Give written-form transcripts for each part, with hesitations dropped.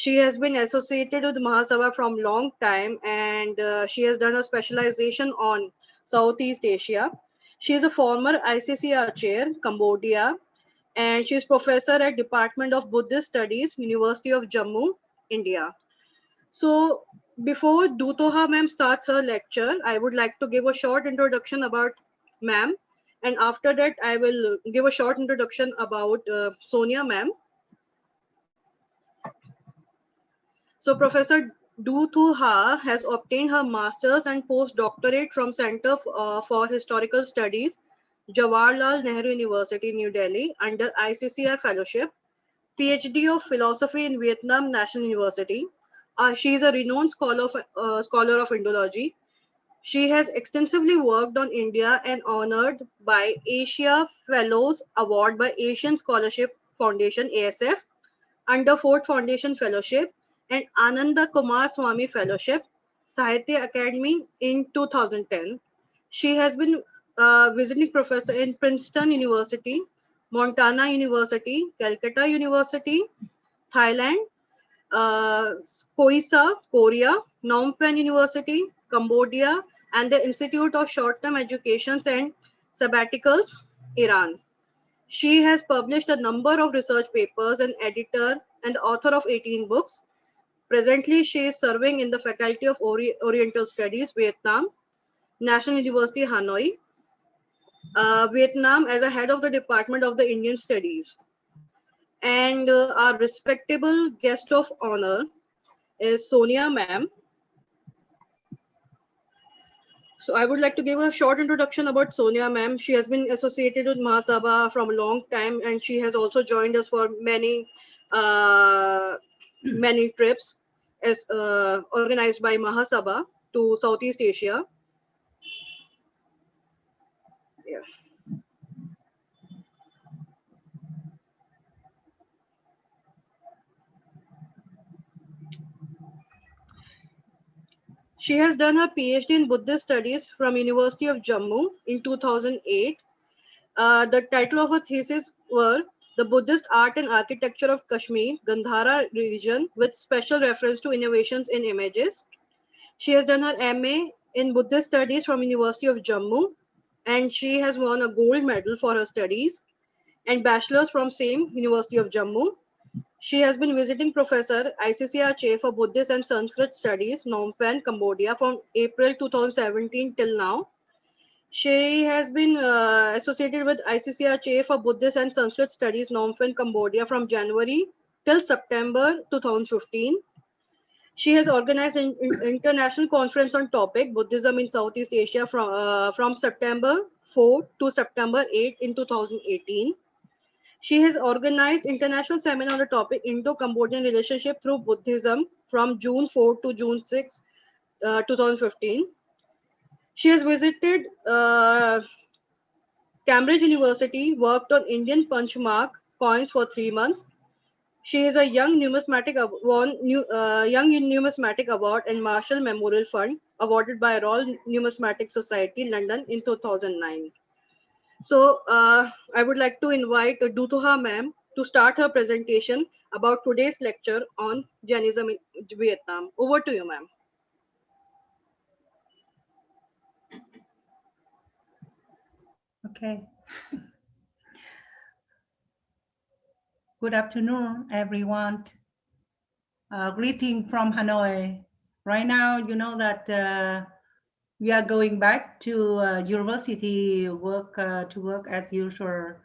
She has been associated with Mahasabha from long time, and she has done a specialization on Southeast Asia. She is a former ICCR chair, Cambodia, and she is professor at Department of Buddhist Studies, University of Jammu, India. So before Dutoha ma'am starts her lecture, I would like to give a short introduction about ma'am, and after that I will give a short introduction about Sonia ma'am. So Professor Du Thu Ha has obtained her master's and postdoctorate from Center for Historical Studies, Jawaharlal Nehru University, New Delhi, under ICCR Fellowship, PhD of Philosophy in Vietnam National University. She is a renowned scholar of Indology. She has extensively worked on India and honored by Asia Fellows Award by Asian Scholarship Foundation ASF under Ford Foundation Fellowship and Ananda Kumar Swamy Fellowship, Sahitya Academy in 2010. She has been visiting professor in Princeton University, Montana University, Calcutta University, Thailand, Khoisa, Korea, Phnom Penh University, Cambodia, and the Institute of Short-Term Educations and Sabbaticals, Iran. She has published a number of research papers and editor and the author of 18 books. Presently, she is serving in the Faculty of Oriental Studies, Vietnam, National University, Hanoi, Vietnam as a head of the Department of the Indian Studies. And our respectable guest of honor is Sonia ma'am. So I would like to give a short introduction about Sonia ma'am. She has been associated with Mahasabha from a long time, and she has also joined us for many trips as organized by Mahasabha to Southeast Asia. Yeah. She has done her PhD in Buddhist Studies from University of Jammu in 2008. The title of her thesis were The Buddhist Art and Architecture of Kashmir, Gandhara region, with special reference to innovations in images. She has done her MA in Buddhist Studies from University of Jammu, and she has won a gold medal for her studies, and bachelor's from same University of Jammu. She has been visiting professor ICCR Chair for Buddhist and Sanskrit Studies, Phnom Penh, Cambodia from April 2017 till now. She has been associated with ICCR Chair for Buddhist and Sanskrit Studies, Phnom Penh, Cambodia from January till September 2015. She has organized an international conference on topic Buddhism in Southeast Asia from September 4 to September 8 in 2018. She has organized international seminar on the topic Indo-Cambodian relationship through Buddhism from June 4 to June 6, 2015. She has visited Cambridge University, worked on Indian punchmark coins for 3 months. She is a Young Numismatic Award and Marshall Memorial Fund awarded by Royal Numismatic Society, London in 2009. So I would like to invite Dutuha ma'am to start her presentation about today's lecture on Jainism in Vietnam. Over to you, ma'am. Okay. Good afternoon, everyone. Greeting from Hanoi. Right now, you know that we are going back to university work to work as usual.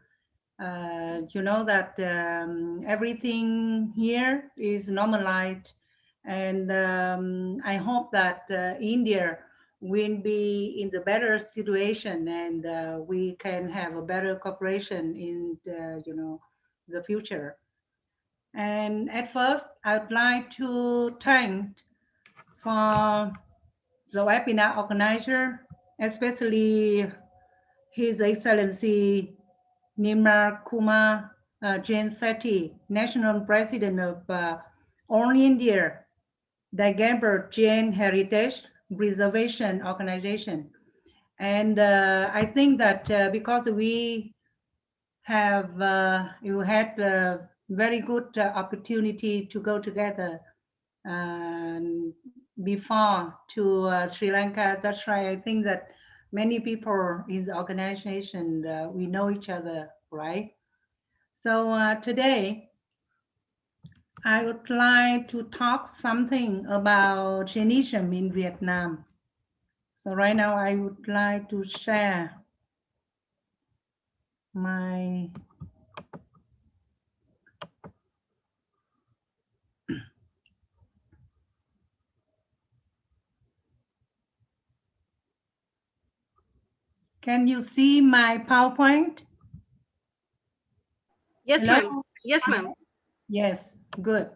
You know that everything here is normalized, and I hope that India will be in the better situation, and we can have a better cooperation in the future. And at first, I'd like to thank for the webinar organizer, especially His Excellency Nirmal Kumar Jain Sethi, National President of All India Digambar Jain Heritage Preservation Organization. And I think that because we have you had very good opportunity to go together and before to Sri Lanka. That's right. I think that many people in the organization, we know each other, right? So today I would like to talk something about Jainism in Vietnam. So right now I would like to share my Can you see my PowerPoint? Yes, Hello? ma'am. Yes, ma'am. Yes, good.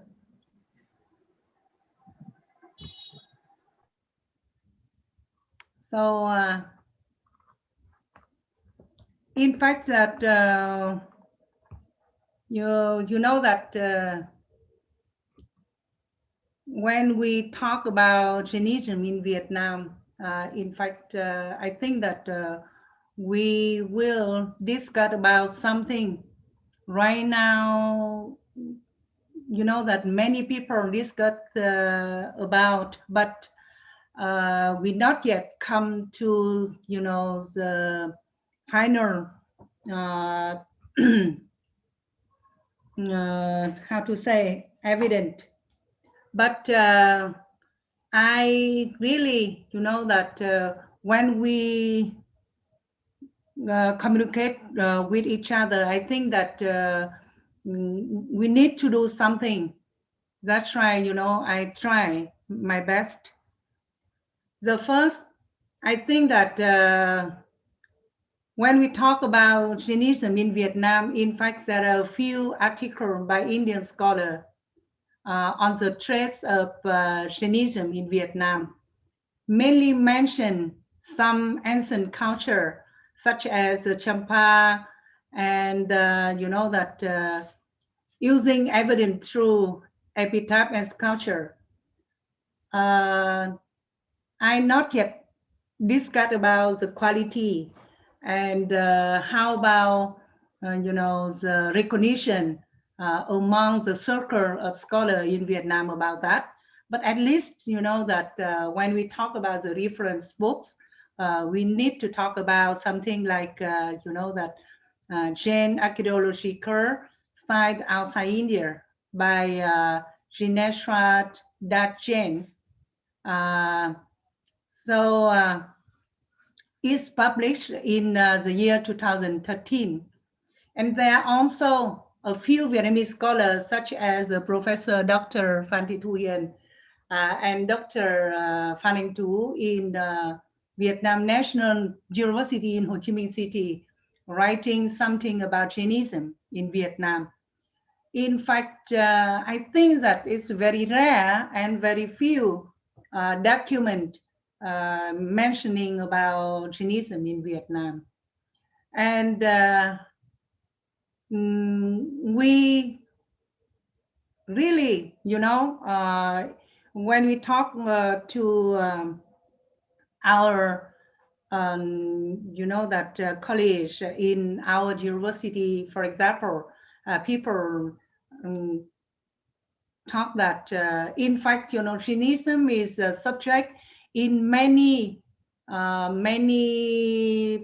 So, in fact, that you know that when we talk about Jainism in Vietnam, in fact, I think that we will discuss about something right now. You know that many people discuss about, but we not yet come to the final uh, how to say evident. But I really that when we communicate with each other, I think that we need to do something. That's right. I try my best. The first, I think that when we talk about Jainism in Vietnam, in fact, there are a few articles by Indian scholars on the trace of Jainism in Vietnam, mainly mention some ancient culture, such as the Champa, and that using evidence through epitaph and sculpture. I not yet discuss about the quality and how about the recognition among the circle of scholars in Vietnam about that. But at least that when we talk about the reference books, we need to talk about something like that Jain archaeological site outside India by Jineshwar Dat Jain. Uh, so is published in the year 2013. And there are also a few Vietnamese scholars, such as Professor Dr. Phan Thị Thu Hiền and Dr. Phan Anh Tú in Vietnam National University in Ho Chi Minh City, writing something about Jainism in Vietnam. In fact, I think that it's very rare and very few document mentioning about Jainism in Vietnam. And we really, when we talk to our, that college in our university, for example, people talk that, in fact, Jainism is a subject in many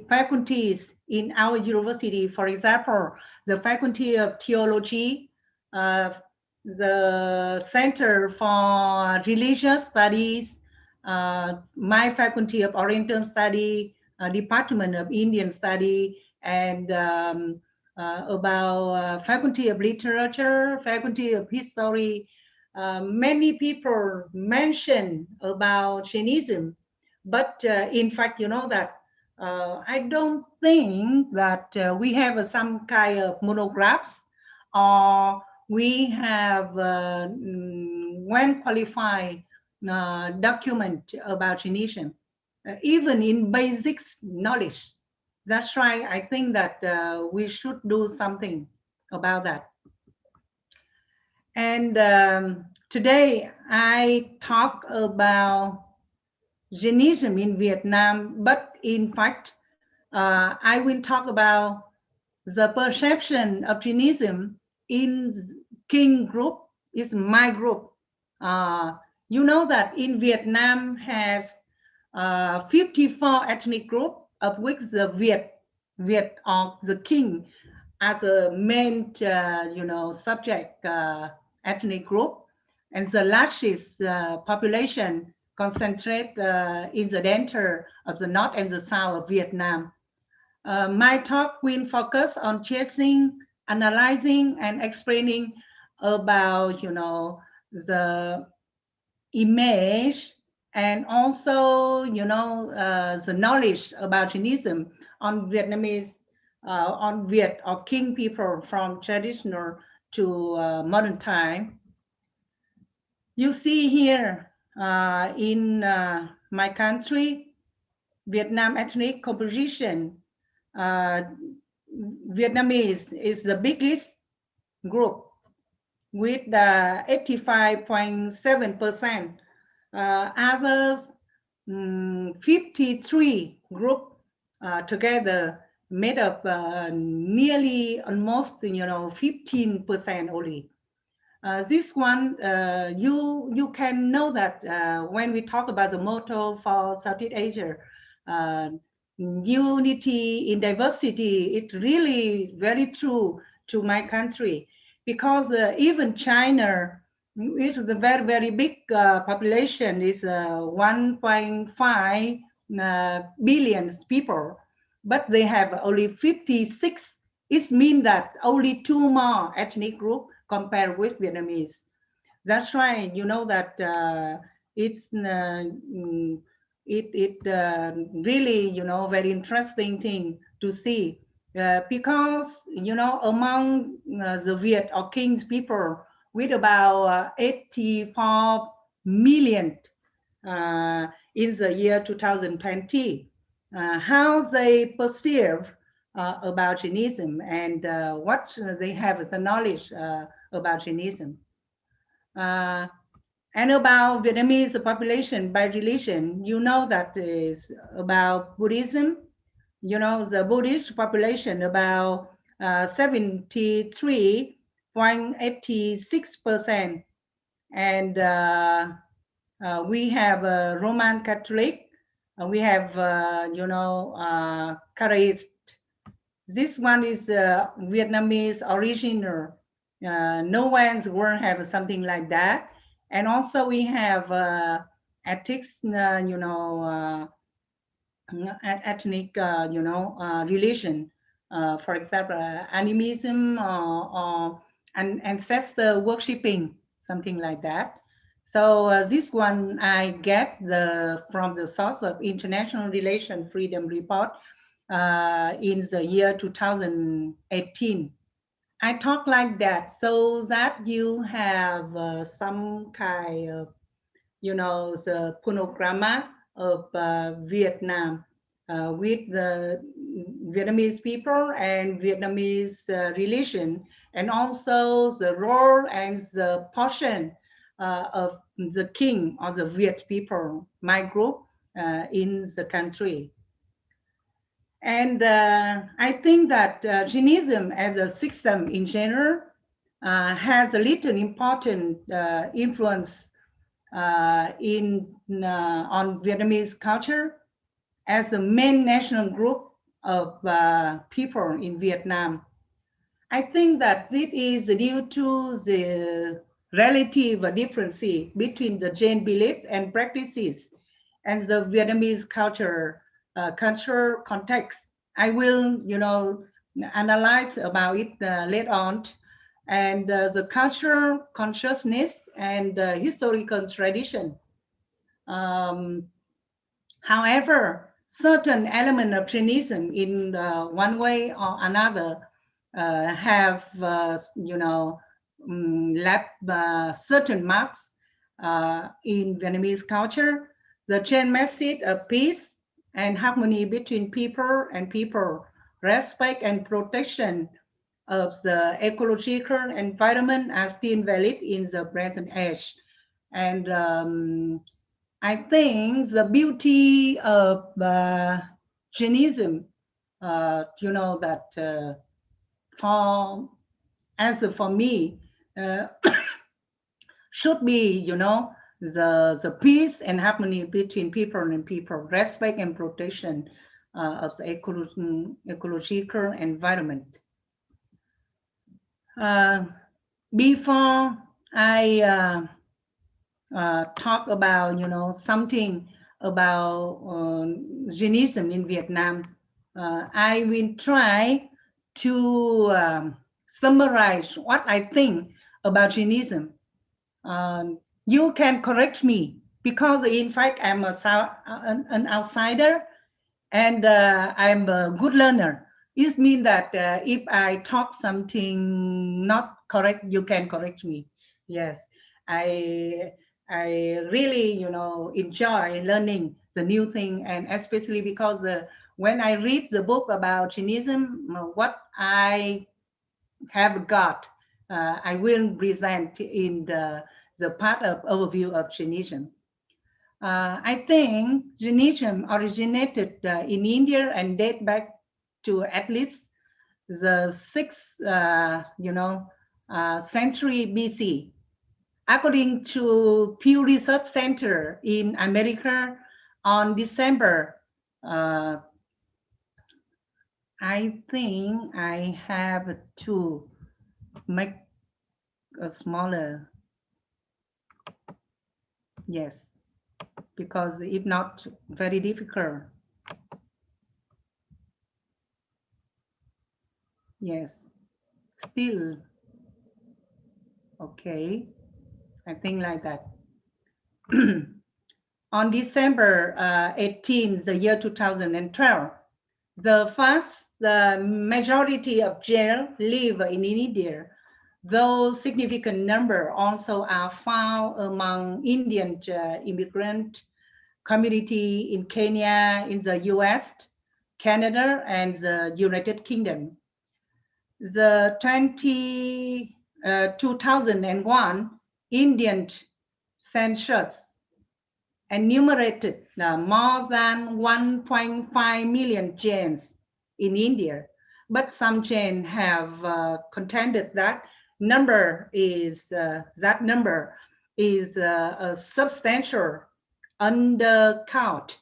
faculties in our university. For example, the Faculty of Theology, the Center for Religious Studies, my Faculty of Oriental Study, Department of Indian Study, and about Faculty of Literature, Faculty of History. Many people mention about Jainism, but in fact, that I don't think that we have some kind of monographs, or we have when qualified document about Jainism, even in basics knowledge. That's right. I think that we should do something about that. And today I talk about Jainism in Vietnam, but in fact, I will talk about the perception of Jainism in King group is my group. Uh, you know that in Vietnam has 54 ethnic group, of which the Viet of the King as a main, subject ethnic group, and the largest population concentrate in the center of the north and the south of Vietnam. My talk will focus on chasing, analyzing, and explaining about, the image and also, the knowledge about Jainism on Vietnamese, on Viet or King people from traditional to modern time. You see here in my country, Vietnam ethnic composition, uh, Vietnamese is the biggest group with 85.7%. Others, 53 group together made up nearly almost 15% only. This one, you can know that when we talk about the motto for Southeast Asia, uh, unity in diversity, it's really very true to my country, because even China, which is a very, very big population, is 1.5 billion people, but they have only 56. It means that only two more ethnic groups compared with Vietnamese. That's right. You know that it's really very interesting thing to see because among the Viet or King's people with about 84 million in the year 2020, how they perceive about Jainism and what they have the knowledge about Jainism. And about Vietnamese population by religion, you know that is about Buddhism. You know, the Buddhist population about 73.86%. And we have Roman Catholic. We have, Catholic. This one is Vietnamese original. No one's world have something like that. And also we have ethics, ethnic, religion. For example, animism or ancestor worshipping, something like that. So this one I get from the source of International Relation Freedom Report in the year 2018. I talk like that so that you have some kind of, the panorama of Vietnam with the Vietnamese people and Vietnamese religion, and also the role and the portion of the king or the Viet people, my group in the country. And I think that Jainism as a system in general has a little important influence on Vietnamese culture as a main national group of people in Vietnam. I think that this is due to the relative difference between the Jain belief and practices and the Vietnamese cultural context. I will, analyze about it later on. And the cultural consciousness and historical tradition. However, certain element of Jainism in one way or another have, left certain marks in Vietnamese culture. The Jain message of peace and harmony between people and people, respect and protection of the ecological environment are still valid in the present age. And I think the beauty of Jainism, that for as for me, uh, should be, the peace and harmony between people and people, respect and protection of the ecological environment. Uh, Before I talk about, something about Jainism in Vietnam, I will try to summarize what I think about Jainism. You can correct me because, in fact, I'm an outsider, and I'm a good learner. It means that if I talk something not correct, you can correct me. Yes, I I really, enjoy learning the new thing, and especially because when I read the book about Jainism, what I have got, I will present in the part of overview of Jainism. I think Jainism originated in India and date back to at least the 6th, century BC. According to Pew Research Center in America, on December, uh, I think I have to make a smaller, yes, because if not, very difficult. Yes, still, okay, I think like that. On December 18, the year 2012, the vast majority of Jain live in India, though significant number also are found among Indian immigrant community in Kenya, in the US, Canada, and the United Kingdom. The 2001 Indian census enumerated more than 1.5 million Jains in India, but some Jains have contended that number is a substantial undercount.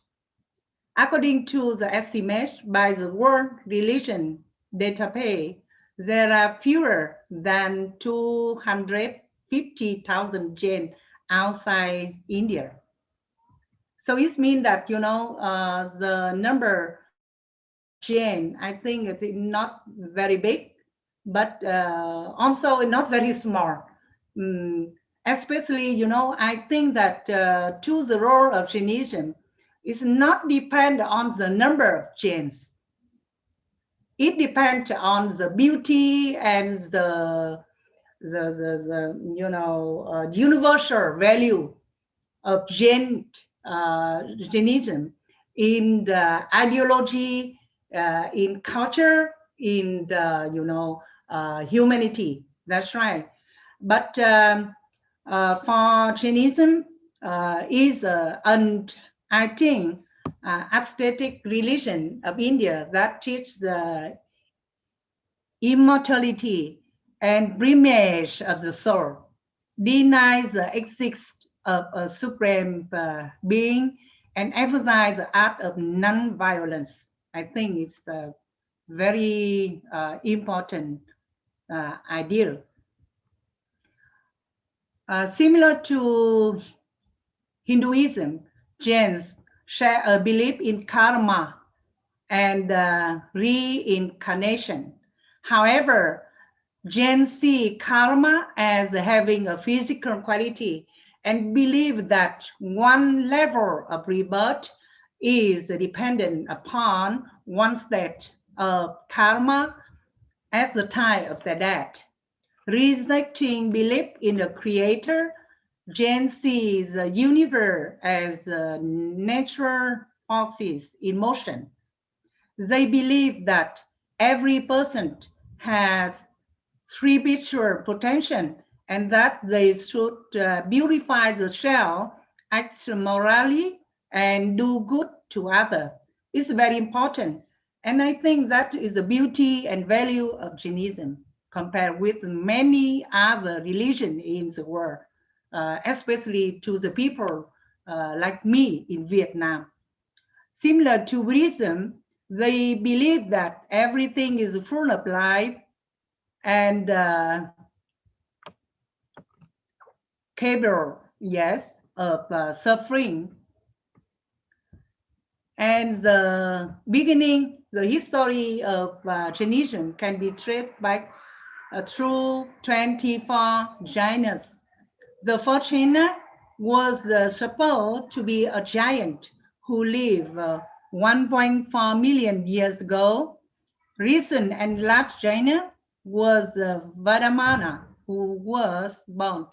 According to the estimates by the World Religion Database, there are fewer than 250,000 Jain outside India. So it means that, the number of Jain, I think it's not very big, but also not very small. Especially, I think that to the role of Jainism is not depend on the number of Jains. It depends on the beauty and the universal value of Jainism in the ideology, in culture, in the humanity. That's right. But for Jainism is an, I think, aesthetic religion of India that teaches the immortality and image of the soul, denies the existence of a supreme being, and emphasize the art of non-violence. I think it's a very important ideal. Similar to Hinduism, Jains share a belief in karma and reincarnation. However, Jains see karma as having a physical quality and believe that one level of rebirth is dependent upon one's state of karma at the time of the death. Rejecting belief in the creator, Jain sees the universe as natural forces in motion. They believe that every person has spiritual potential and that they should beautify the shell, act morally, and do good to others. It's very important. And I think that is the beauty and value of Jainism. compared with many other religions in the world, especially to the people like me in Vietnam. Similar to Buddhism, they believe that everything is full of life and capable, yes, of suffering. And the beginning, the history of Jainism can be traced back through 24 Jainas. The first Jaina was supposed to be a giant who lived 1.4 million years ago. Recent and last Jaina was Vadamana, who was born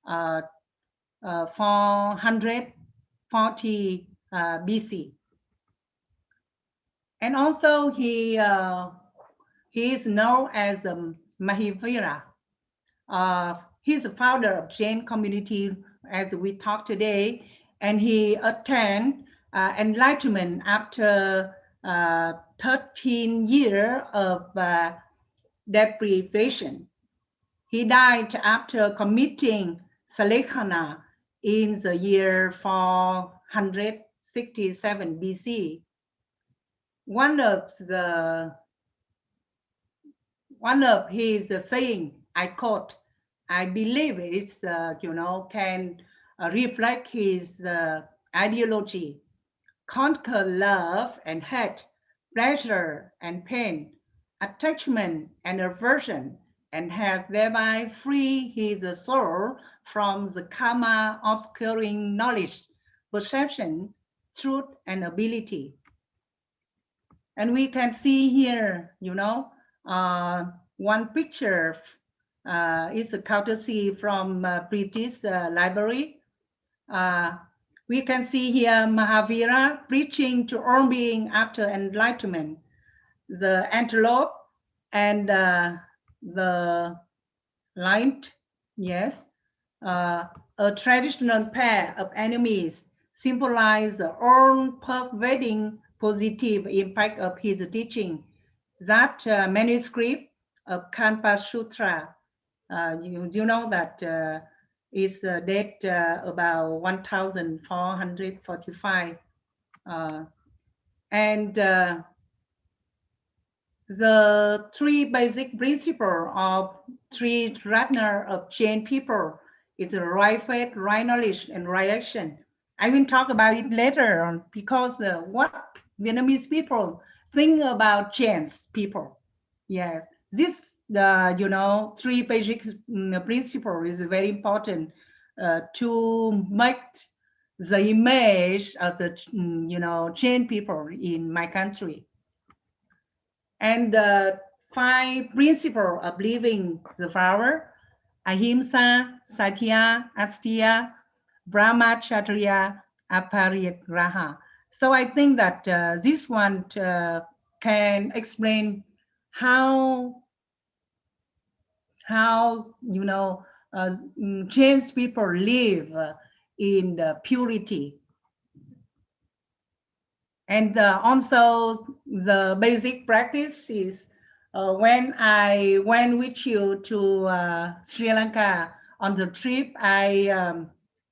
440 BC. And also he is known as Mahivira. He's the founder of Jain community as we talk today, and he attained enlightenment after 13 years of deprivation. He died after committing Salekhana in the year 467 BC. One of his saying, I quote, I believe it's can reflect his ideology: conquer love and hate, pleasure and pain, attachment and aversion, and has thereby freed his soul from the karma obscuring knowledge, perception, truth, and ability. And we can see here, one picture is a courtesy from British Library. We can see here Mahavira preaching to all being after enlightenment, the antelope and the lion, yes, a traditional pair of enemies symbolize the all-pervading positive impact of his teaching. That manuscript of Kanpa Sutra, you know that is date about 1445. And the three basic principles of three Ratna of Jain people is right faith, right knowledge, and right action. I will talk about it later on because what Vietnamese people think about Jain's people. Yes, this three basic principle is very important to make the image of the Jain people in my country. And the five principles of living the flower: ahimsa, satya, asteya, brahmacharya, aparigraha. So I think that this one can explain how Jain people live in the purity. And also the basic practice is when I went with you to Sri Lanka on the trip, I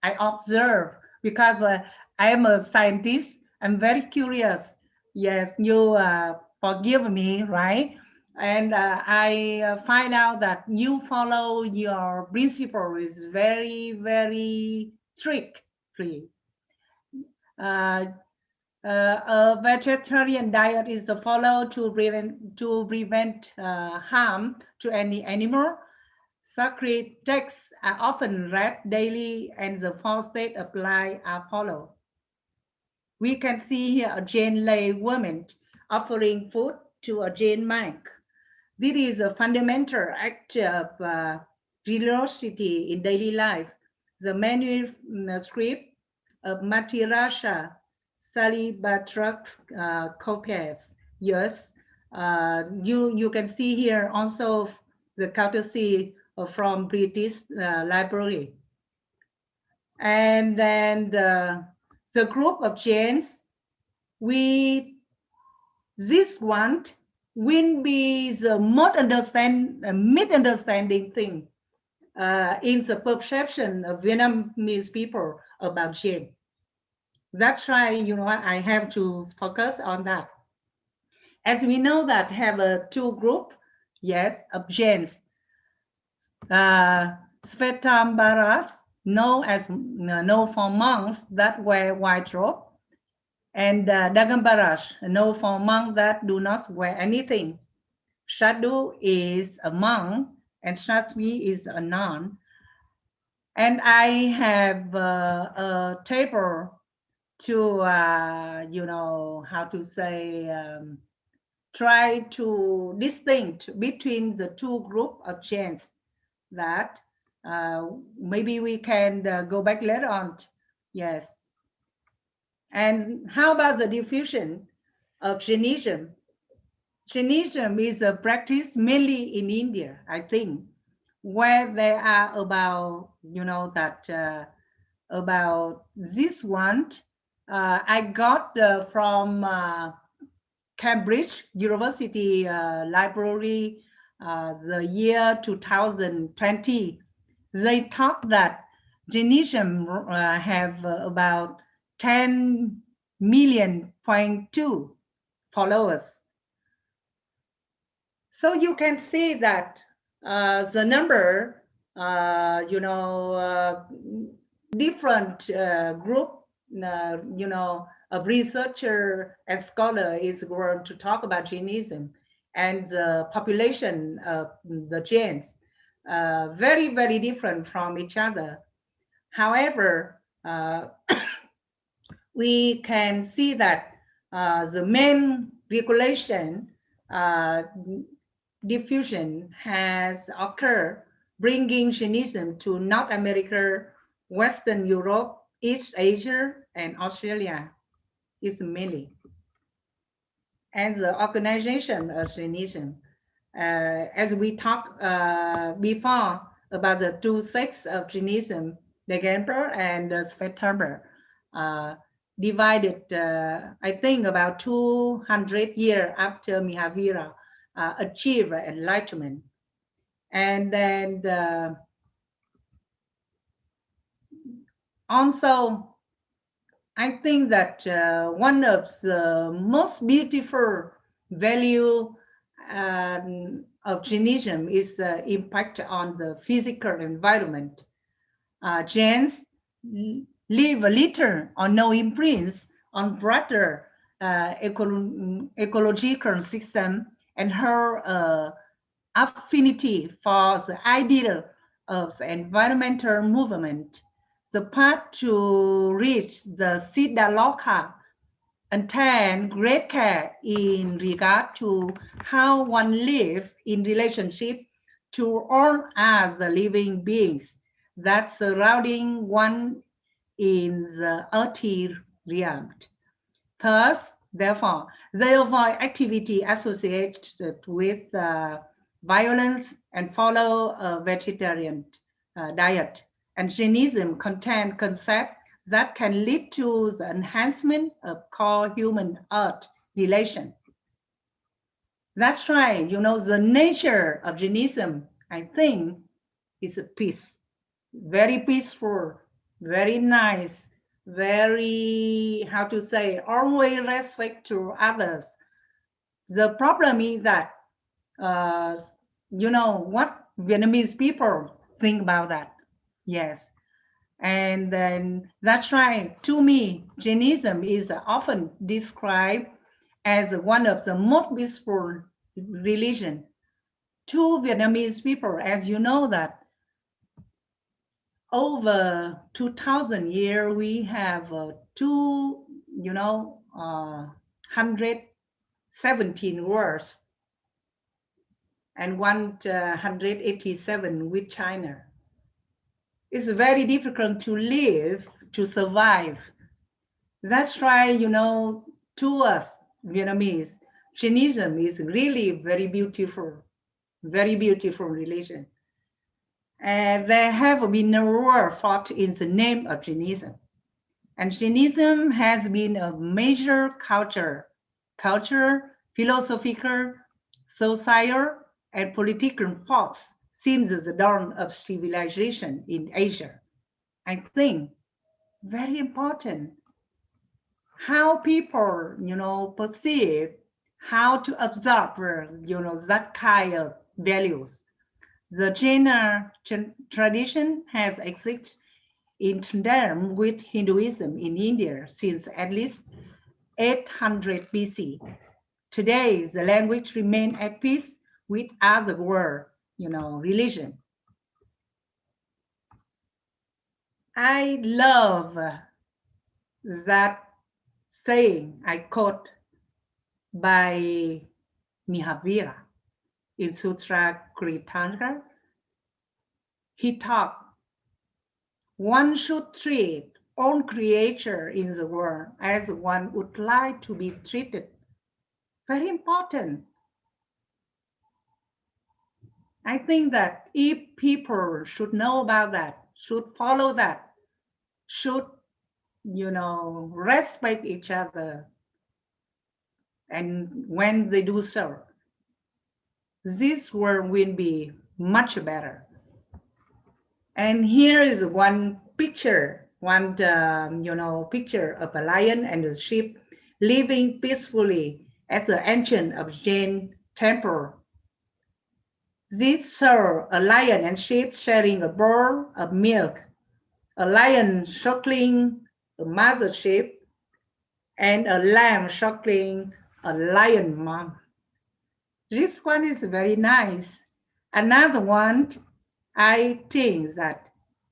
observe because I am a scientist. I'm very curious. Yes, you forgive me, right? And I find out that you follow your principle is very, very strictly. A vegetarian diet is followed to prevent harm to any animal. Sacred texts are often read daily, and the four states of life are followed. We can see here a Jain lay woman offering food to a Jain monk. This is a fundamental act of generosity in daily life. The manuscript of Matirasha Salibatrax copies. Yes, you can see here also the courtesy from British Library. And then the group of Jains, this one will be the misunderstanding thing in the perception of Vietnamese people about Jain. That's why, I have to focus on that. As we know that have a two group, yes, of Jains. Svetambaras, known for monks that wear white robe, and Dagambaras, known for monks that do not wear anything. Sadhu is a monk, and Satmi is a nun. And I have a table to, how to say, try to distinct between the two group of chants that maybe we can go back later on. Yes. And how about the diffusion of Jainism? Jainism is a practice mainly in India, I think, where there are about, about this one. I got from Cambridge University Library the year 2020. They talk that Jainism have about 10 million point two followers. So you can see that the number, different group, a researcher and scholar is going to talk about Jainism and the population of the Jains, very, very different from each other. However, we can see that the main regulation diffusion has occurred, bringing Jainism to North America, Western Europe, East Asia, and Australia is mainly. And the organization of Jainism, as we talked before about the two sects of Jainism, the Gamper and the Svetamber, divided, I think, about 200 years after Mahavira achieved enlightenment. And then also, I think that one of the most beautiful value of Jainism is the impact on the physical environment. Jains leave a little or no imprints on broader ecological system and her affinity for the ideal of the environmental movement. The path to reach the Siddhaloka entails great care in regard to how one lives in relationship to all other living beings that surrounding one in the earthly realm. Thus, therefore, they avoid activity associated with violence and follow a vegetarian diet. And Jainism contains concepts that can lead to the enhancement of core human-earth relation. That's right, the nature of Jainism, I think, is a peace. Very peaceful, very nice, very, how to say, always respect to others. The problem is that, what Vietnamese people think about that. Yes. And then that's right. To me, Jainism is often described as one of the most peaceful religion. To Vietnamese people, as you know that over 2,000 years, we have 117 words and 187 with China. It's very difficult to live, to survive. That's why, to us, Vietnamese, Jainism is really very beautiful religion. There have been a war fought in the name of Jainism. And Jainism has been a major culture, philosophical, social and political force since the dawn of civilization in Asia. I think very important how people, perceive, how to absorb, that kind of values. The Jaina tradition has existed in tandem with Hinduism in India since at least 800 BC. Today, the language remains at peace with other world, religion. I love that saying I quote by Mihavira in Sutra Kritantra. He taught one should treat all creature in the world as one would like to be treated. Very important. I think that if people should know about that, should follow that, should, respect each other, and when they do so, this world will be much better. And here is one picture, picture of a lion and a sheep living peacefully at the entrance of Jain temple. This shows a lion and sheep sharing a bowl of milk, a lion suckling a mother sheep, and a lamb suckling a lion mom. This one is very nice. Another one, I think that,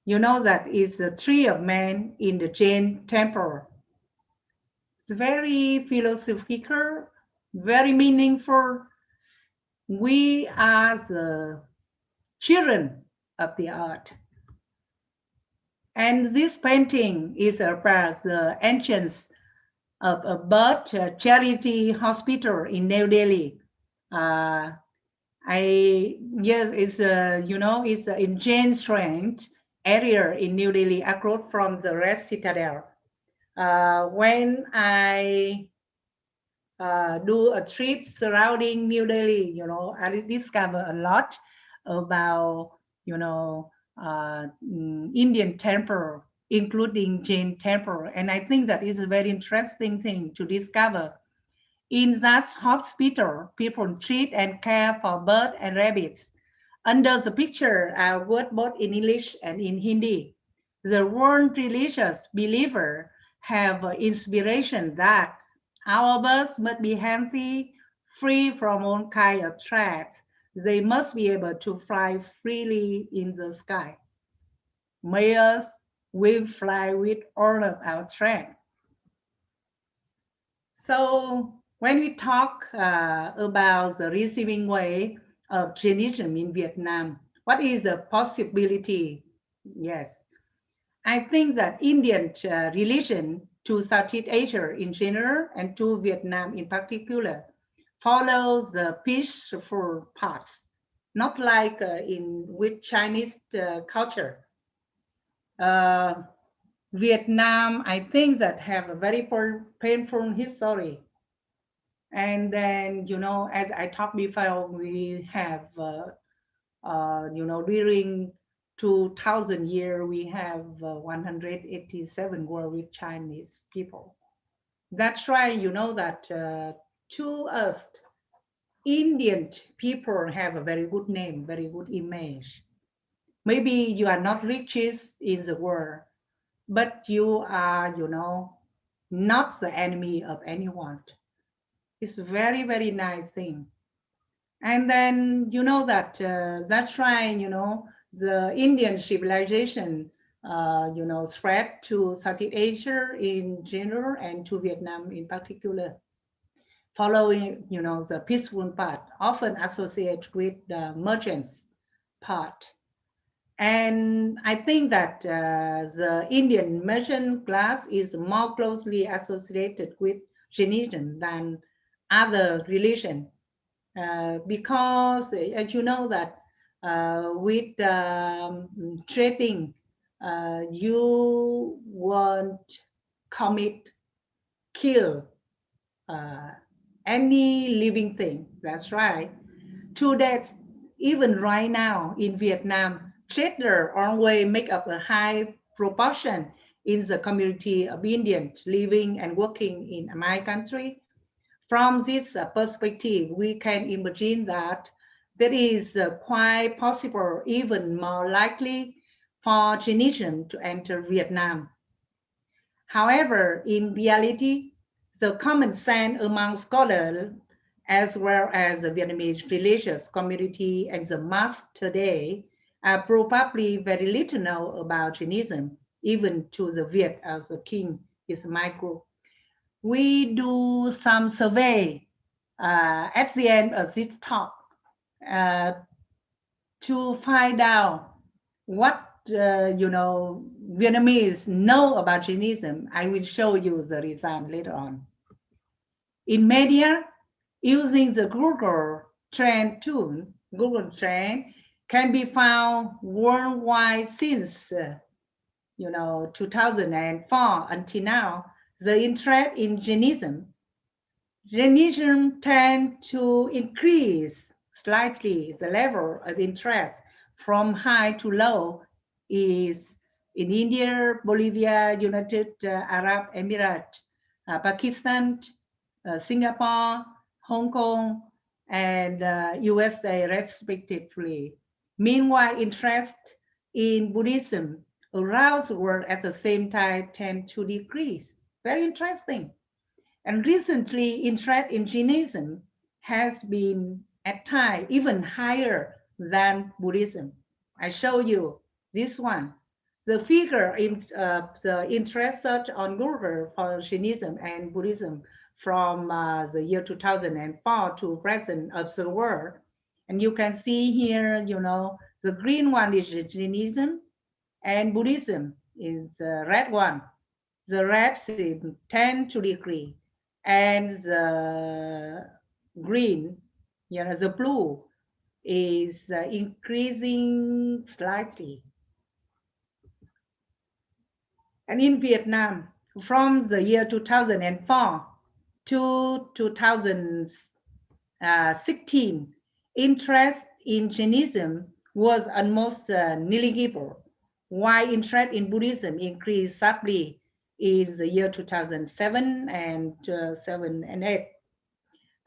that is the tree of man in the Jain temple. It's very philosophical, very meaningful. We are the children of the art. And this painting is about the entrance of a birth charity hospital in New Delhi. It's it's in Jain Strand area in New Delhi, across from the Red Citadel. When I do a trip surrounding New Delhi, I discover a lot about, Indian temple, including Jain temple. And I think that is a very interesting thing to discover. In that hospital, people treat and care for birds and rabbits. Under the picture are words both in English and in Hindi. The world religious believer have inspiration that our birds must be healthy, free from all kind of threats. They must be able to fly freely in the sky. May us we fly with all of our strength. So when we talk about the receiving way of Jainism in Vietnam, what is the possibility? Yes, I think that Indian religion to Southeast Asia in general and to Vietnam in particular follows the peaceful path, not like in with Chinese culture. Uh, Vietnam, I think that have a very painful history. And then, as I talked before, we have, during 2000 year, we have 187 war with Chinese people. That's why, that to us, Indian people have a very good name, very good image. Maybe you are not richest in the world, but you are, not the enemy of anyone. It's a very, very nice thing. And then that that's why the Indian civilization spread to Southeast Asia in general and to Vietnam in particular, following the peaceful path, often associated with the merchants part. And I think that the Indian merchant class is more closely associated with Jainism than other religion, because as you know that with trading, you won't commit, kill any living thing. That's right. Today, even right now in Vietnam, traders always make up a high proportion in the community of Indians living and working in my country. From this perspective, we can imagine that there is quite possible, even more likely, for Jainism to enter Vietnam. However, in reality, the common sense among scholars, as well as the Vietnamese religious community and the mass today, are probably very little know about Jainism, even to the Viet as the king is my group. We do some survey at the end of this talk uh, to find out what Vietnamese know about Jainism. I will show you the result later on. In media, using the Google Trend tool, Google Trend can be found worldwide since 2004 until now. The interest in Jainism tend to increase slightly. The level of interest from high to low is in India, Bolivia, United Arab Emirates, Pakistan, Singapore, Hong Kong, and USA respectively. Meanwhile, interest in Buddhism around the world at the same time tend to decrease. Very interesting. And recently, interest in Jainism has been at times even higher than Buddhism. I show you this one. The figure in the interest search on Google for Jainism and Buddhism from the year 2004 to present of the world. And you can see here, the green one is Jainism and Buddhism is the red one. The red is 10 to degree and the green, the blue is increasing slightly. And in Vietnam, from the year 2004 to 2016, interest in Jainism was almost negligible, while interest in Buddhism increased sharply in the year 2007 and 7 and 8,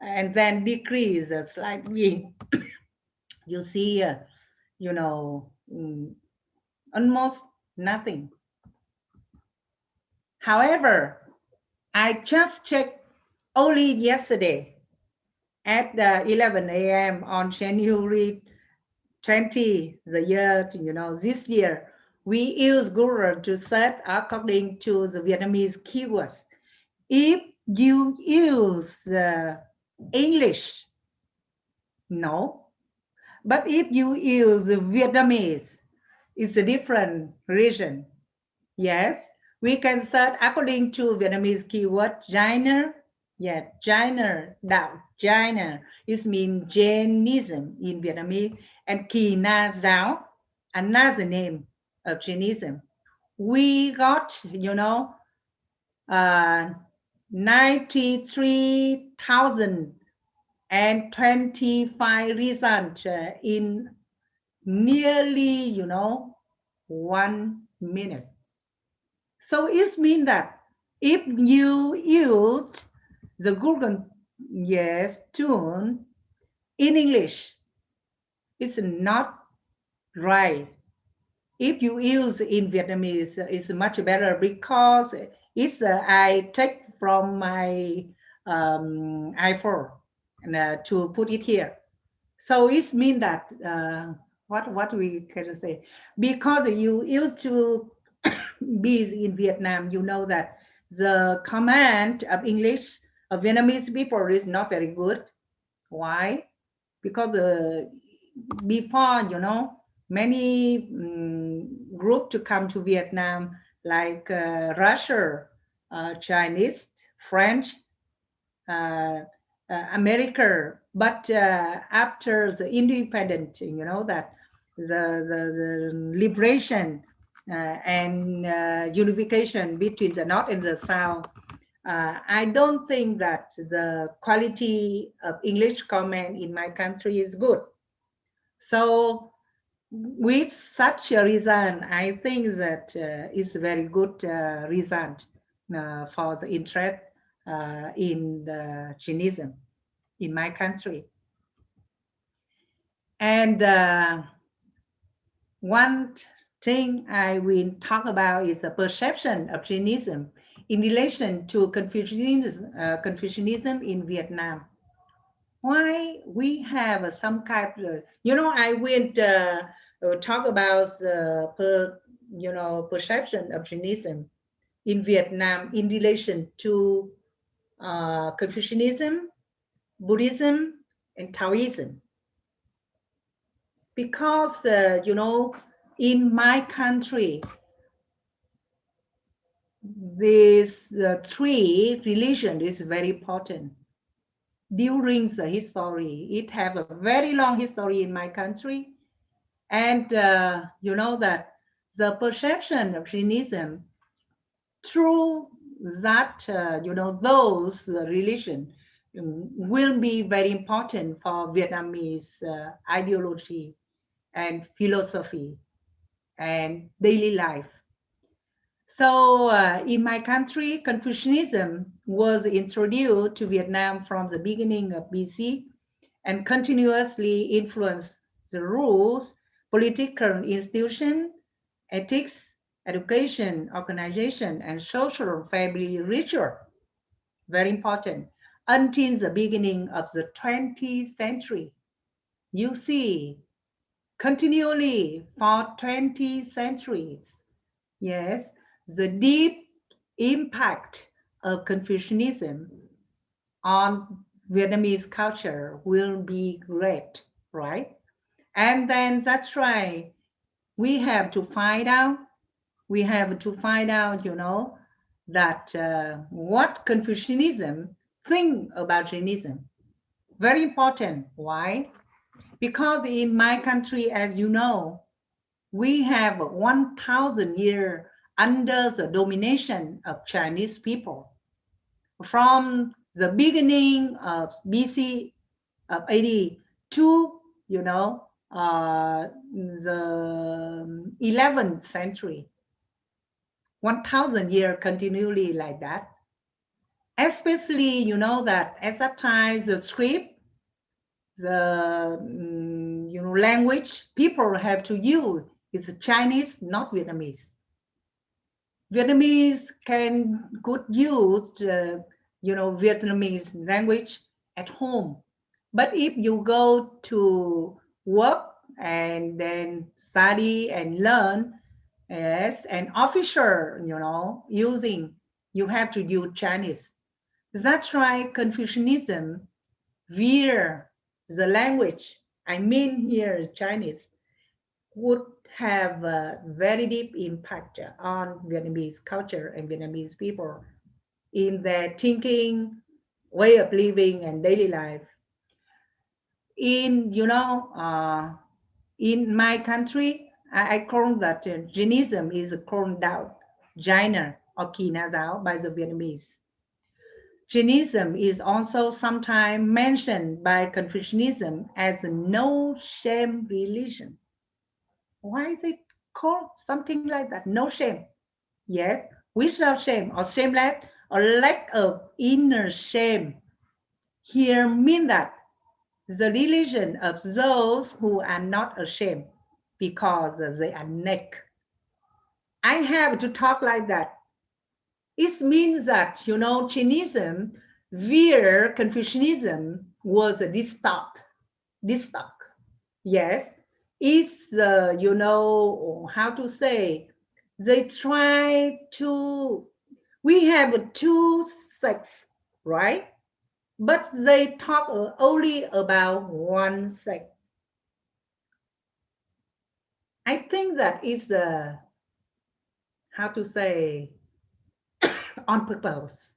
and then decrease slightly. You see, almost nothing. However, I just checked only yesterday at 11 a.m. on January 20, the year, this year, we use Google to search according to the Vietnamese keywords. If you use English, no. But if you use Vietnamese, it's a different region. Yes, we can search according to Vietnamese keyword Jaina. Yeah, Jaina, đạo Jaina. It means Jainism in Vietnamese, and Kỳ Na giáo, another name of Jainism. We got, 93,025 results in nearly, 1 minute. So it means that if you use the Google tool in English, it's not right. If you use in Vietnamese, it's much better because it's I take from my iPhone and to put it here. So it means that what we can say, because you used to be in Vietnam, you know that the command of English of Vietnamese people is not very good. Why? Because before, many groups to come to Vietnam, like Russia, Chinese, French, America. But after the independence, that the liberation and unification between the North and the South, I don't think that the quality of English comment in my country is good. So with such a reason, I think that is a very good reason for the interest in the Jainism in my country. And one thing I will talk about is the perception of Jainism in relation to Confucianism in Vietnam. Why we have some kind of, I went talk about perception of Jainism in Vietnam in relation to Confucianism, Buddhism, and Taoism. Because, in my country, these three religion is very important. During the history, it have a very long history in my country. And that the perception of Jainism through that, those religion will be very important for Vietnamese ideology and philosophy and daily life. So in my country, Confucianism was introduced to Vietnam from the beginning of BC and continuously influenced the rules, political institution, ethics, education, organization, and social family ritual. Very important. Until the beginning of the 20th century. You see, continually for 20 centuries. Yes, the deep impact of Confucianism on Vietnamese culture will be great, right? And then that's right. We have to find out. We have to find out, that what Confucianism think about Jainism. Very important. Why? Because in my country, as you know, we have 1,000 years under the domination of Chinese people. From the beginning of BC of 80 to, the 11th century, 1,000 years continually like that. Especially, that at that time, the script, the language people have to use is Chinese, not Vietnamese. Vietnamese could use Vietnamese language at home, but if you go to work and then study and learn as an officer, you have to use Chinese. That's why Confucianism via the language, I mean here Chinese, would have a very deep impact on Vietnamese culture and Vietnamese people in their thinking, way of living, and daily life. In in my country, I call that Jainism is called out Jaina or Kina Giáo by the Vietnamese. Jainism is also sometimes mentioned by Confucianism as a no shame religion. Why is it called something like that? No shame. Yes, without shame or shameless or lack of inner shame. Here mean that the religion of those who are not ashamed because they are naked. I have to talk like that. It means that, Jainism via Confucianism was a dystop. Yes, it's, how to say, they try to, we have two sects, right? But they talk only about one sect. I think that is, how to say, on purpose.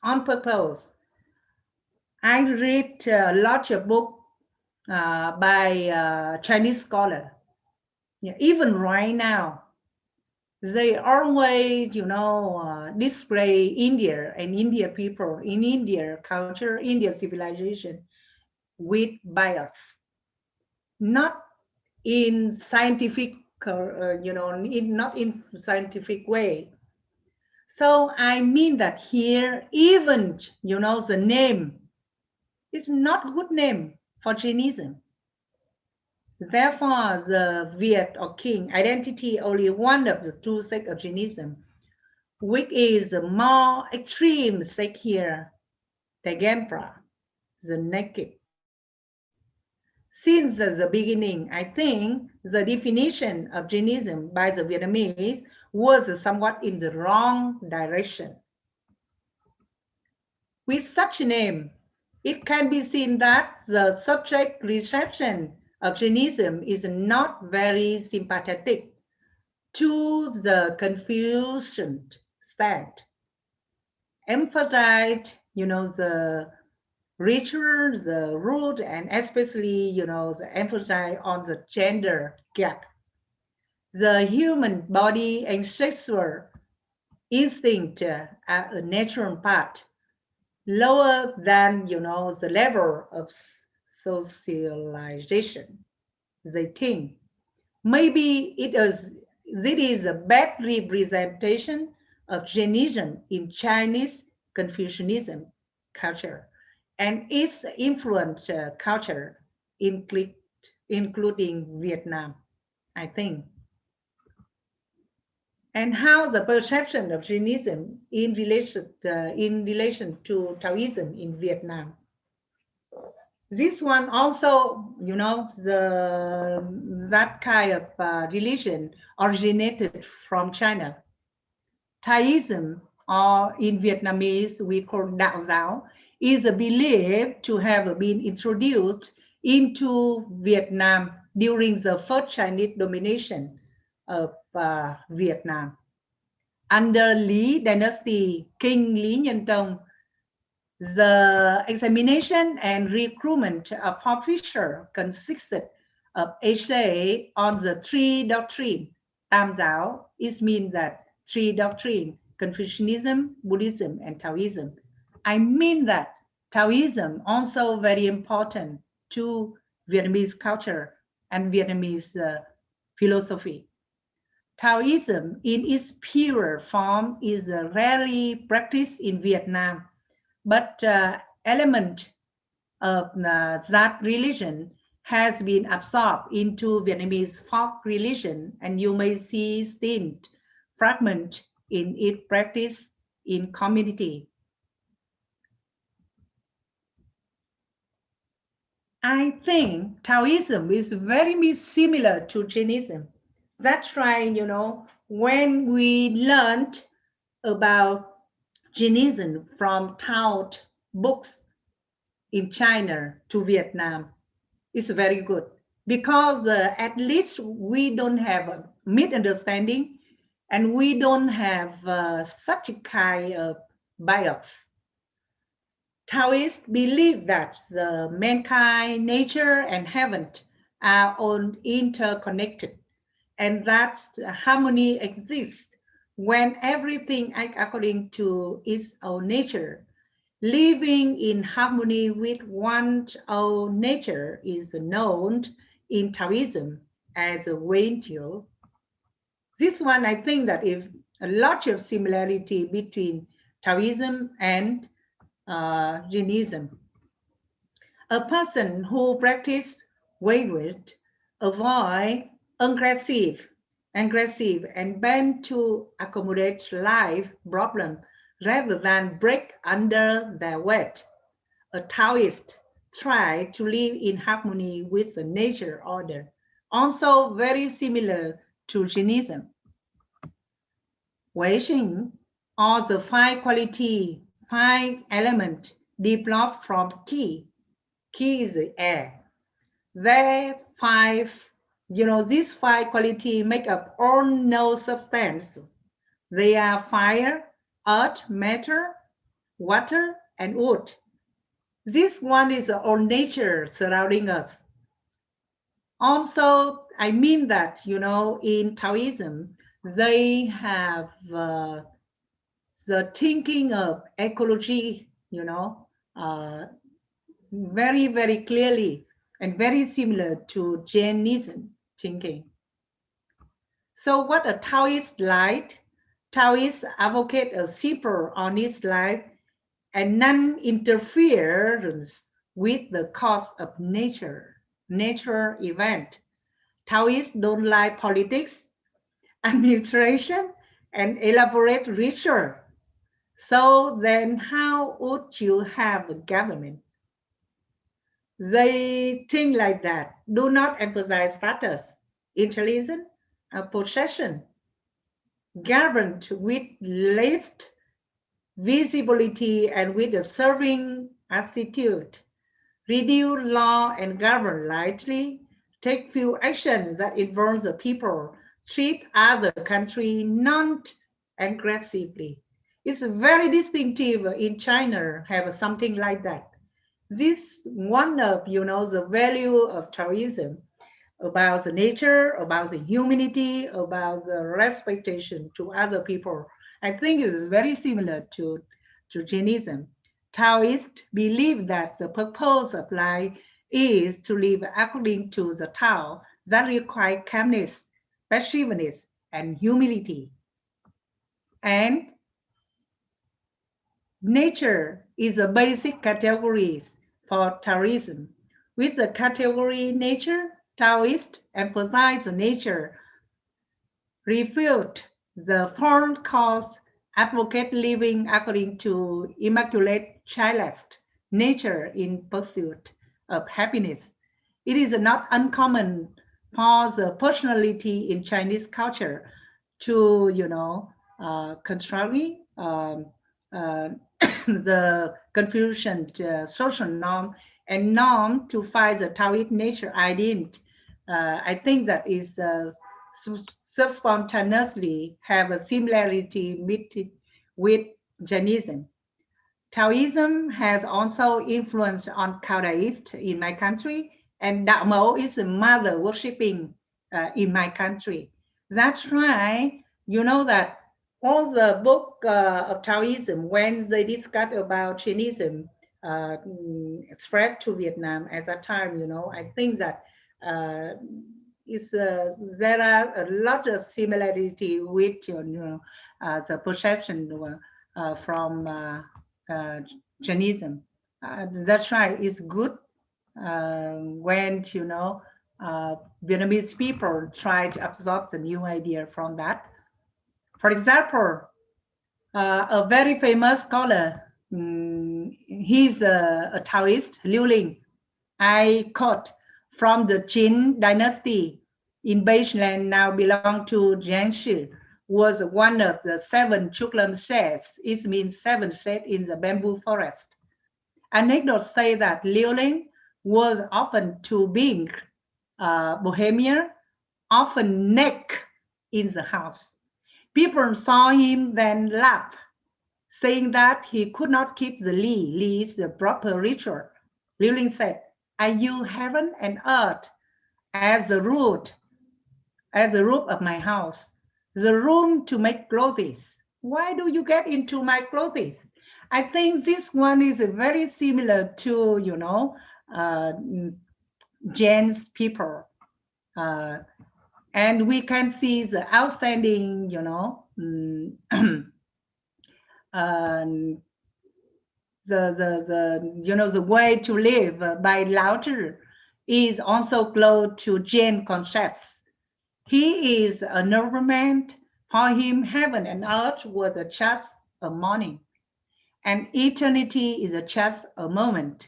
On purpose. I read a lot of books by Chinese scholar. Yeah, even right now, they always, display India and Indian people in India culture, Indian civilization with bias, not in scientific, not in scientific way. So I mean that here, even, the name is not good name for Jainism. Therefore, the Viet or King identity only one of the two sects of Jainism, which is the more extreme sect here, Tagampa, the naked. Since the beginning, I think the definition of Jainism by the Vietnamese was somewhat in the wrong direction. With such a name, it can be seen that the subject reception of Jainism is not very sympathetic to the Confucian stand. Emphasize, the ritual, the root, and especially, the emphasis on the gender gap. The human body and sexual instinct are a natural part, lower than, the level of socialization. They think maybe it is a bad representation of Jainism in Chinese Confucianism culture and its influence culture, including Vietnam, I think. And how the perception of Jainism in relation to Taoism in Vietnam. This one also, that kind of religion originated from China. Taoism, or in Vietnamese we call Đạo giáo, is believed to have been introduced into Vietnam during the first Chinese domination of Vietnam. Under Lý Dynasty, King Lý Nhân Tông, the examination and recruitment of officers consisted of essay on the three doctrines. Tam giáo is mean that three doctrines: Confucianism, Buddhism, and Taoism. I mean that Taoism also very important to Vietnamese culture and Vietnamese philosophy. Taoism in its pure form is rarely practiced in Vietnam, but element of that religion has been absorbed into Vietnamese folk religion, and you may see distinct fragment in its practice in community. I think Taoism is very similar to Jainism. That's why, when we learned about Jainism from Tao books in China to Vietnam, it's very good because at least we don't have a misunderstanding and we don't have such a kind of bias. Taoists believe that the mankind, nature, and heaven are all interconnected, and that harmony exists when everything acts according to its own nature. Living in harmony with one's own nature is known in Taoism as a Wayne. This one, I think that is a lot of similarity between Taoism and Jainism. A person who practices Wayne avoid aggressive and bend to accommodate life problem rather than break under their weight. A Taoist try to live in harmony with the nature order, also very similar to Jainism. Wei Xing, or the five quality, five element developed from Qi. Qi is the air. There these five qualities make up all known substance. They are fire, earth, matter, water, and wood. This one is all nature surrounding us. Also, I mean that, in Taoism, they have the thinking of ecology, uh, very, very clearly and very similar to Jainism thinking. So what a Taoist like? Taoists advocate a simple, honest life and non-interference with the cause of nature event. Taoists don't like politics, administration, and elaborate ritual. So then how would you have a government? They think like that. Do not emphasize status, intelligence, possession, governed with least visibility and with a serving attitude. Reduce law and govern lightly. Take few actions that involve the people. Treat other country non-aggressively. It's very distinctive in China, have something like that. This one of, the value of Taoism about the nature, about the humanity, about the respectation to other people. I think it is very similar to Jainism. Taoists believe that the purpose of life is to live according to the Tao that require calmness, passiveness, and humility. And nature is a basic category for Taoism. With the category nature, Taoists emphasize the nature, refute the foreign cause, advocate living according to immaculate childlike nature in pursuit of happiness. It is not uncommon for the personality in Chinese culture to, contrary the Confucian social norm and norm to find the Taoist nature ident. I think that is spontaneously have a similarity with Jainism. Taoism has also influenced on Taoists in my country, and Đạo Mẫu is a mother worshipping in my country. That's why you know that all the book of Taoism, when they discuss about Jainism, spread to Vietnam at that time, I think that uh, there are a lot of similarity with the perception from Jainism. That's right. It's good when Vietnamese people try to absorb the new idea from that. For example, a very famous scholar, he's a Taoist, Liu Ling. I quote from the Qin dynasty in Beijing, now belong to Jiangxi, was one of the 7 Chuklam shades. It means 7 shades in the bamboo forest. Anecdotes say that Liu Ling was often to being bohemian, often naked in the house. People saw him then laugh, saying that he could not keep the Li. Li is the proper ritual. Liu Ling said, I use heaven and earth as the root, as the roof of my house, the room to make clothes. Why do you get into my clothes? I think this one is very similar to, Jain's people. And we can see the outstanding, the way to live by Lao Tzu is also close to Jain concepts. He is a nobleman. For him, heaven and earth were just a morning, and eternity is just a moment.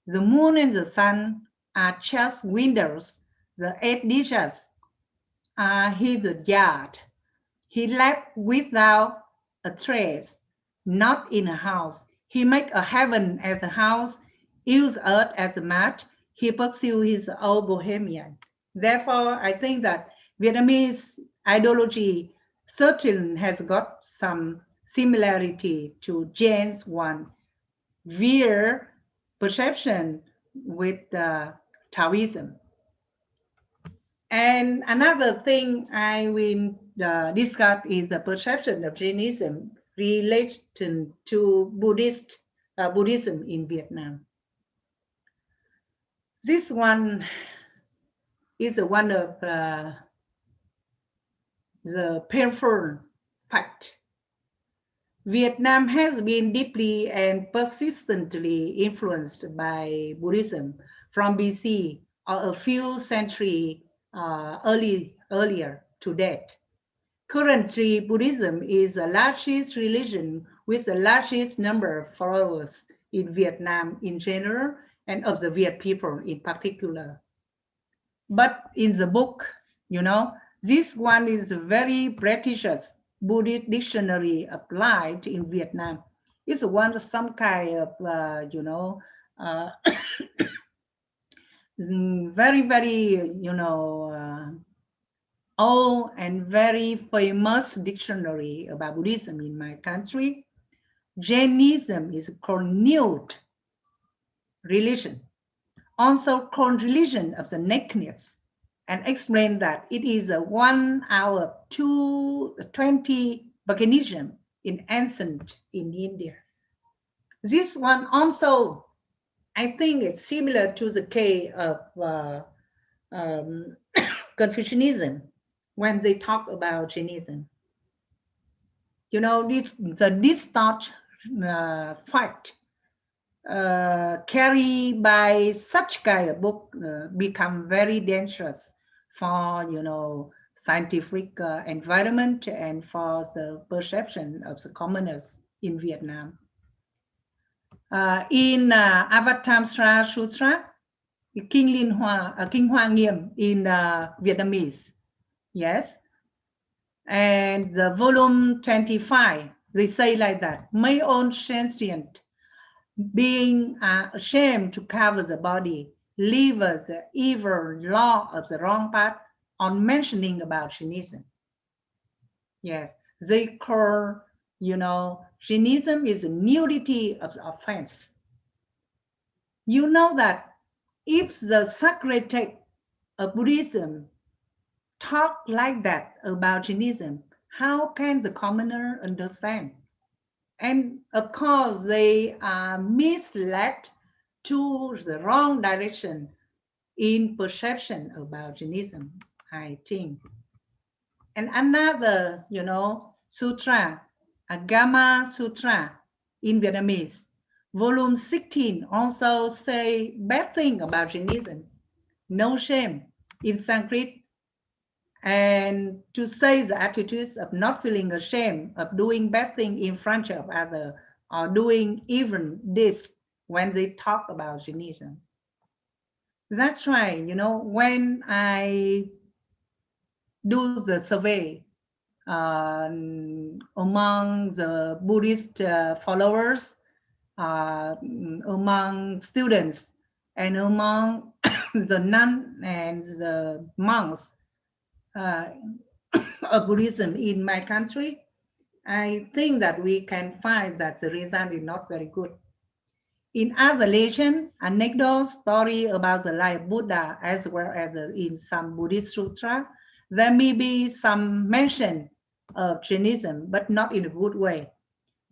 The moon and the sun are just windows. The 8 dishes are his yard. He left without a trace, not in a house. He make a heaven as a house, use earth as a mat. He pursue his old bohemian. Therefore, I think that Vietnamese ideology certainly has got some similarity to Jain's one, via perception with Taoism. And another thing I will discuss is the perception of Jainism relation to Buddhism in Vietnam. This one is one of the painful fact. Vietnam has been deeply and persistently influenced by Buddhism from BC or a few centuries earlier to date. Currently, Buddhism is the largest religion with the largest number of followers in Vietnam in general and of the Viet people in particular. But in the book, this one is very prestigious Buddhist dictionary applied in Vietnam. It's one some kind of, uh, very, very, old and very famous dictionary about Buddhism in my country. Jainism is called nude religion, also called religion of the nakedness, and explain that it is a 1 hour 220 paganism in ancient in India. This one also, I think it's similar to the case of um, Confucianism when they talk about Jainism. The distort fact carried by such kind of book become very dangerous for scientific environment and for the perception of the commoners in Vietnam. In Avatamsra Sutra, King Hoa Nghiêm in Vietnamese, yes, and the volume 25, they say like that: my own sentient being ashamed to cover the body, leave the evil law of the wrong path on mentioning about Jainism. Yes, they call, Jainism is a nudity of the offense. You know that if the sacred text of Buddhism talk like that about Jainism, how can the commoner understand? And of course, they are misled to the wrong direction in perception about Jainism, I think. And another, sutra, Agama Sutra in Vietnamese, volume 16 also say bad thing about Jainism, no shame in Sanskrit, and to say the attitudes of not feeling ashamed of doing bad thing in front of others or doing even this when they talk about Jainism. That's right, when I do the survey among the Buddhist followers, among students, and among the nuns and the monks of Buddhism in my country, I think that we can find that the result is not very good. In other legend, anecdote story about the life of Buddha, as well as in some Buddhist sutra, there may be some mention of Jainism, but not in a good way.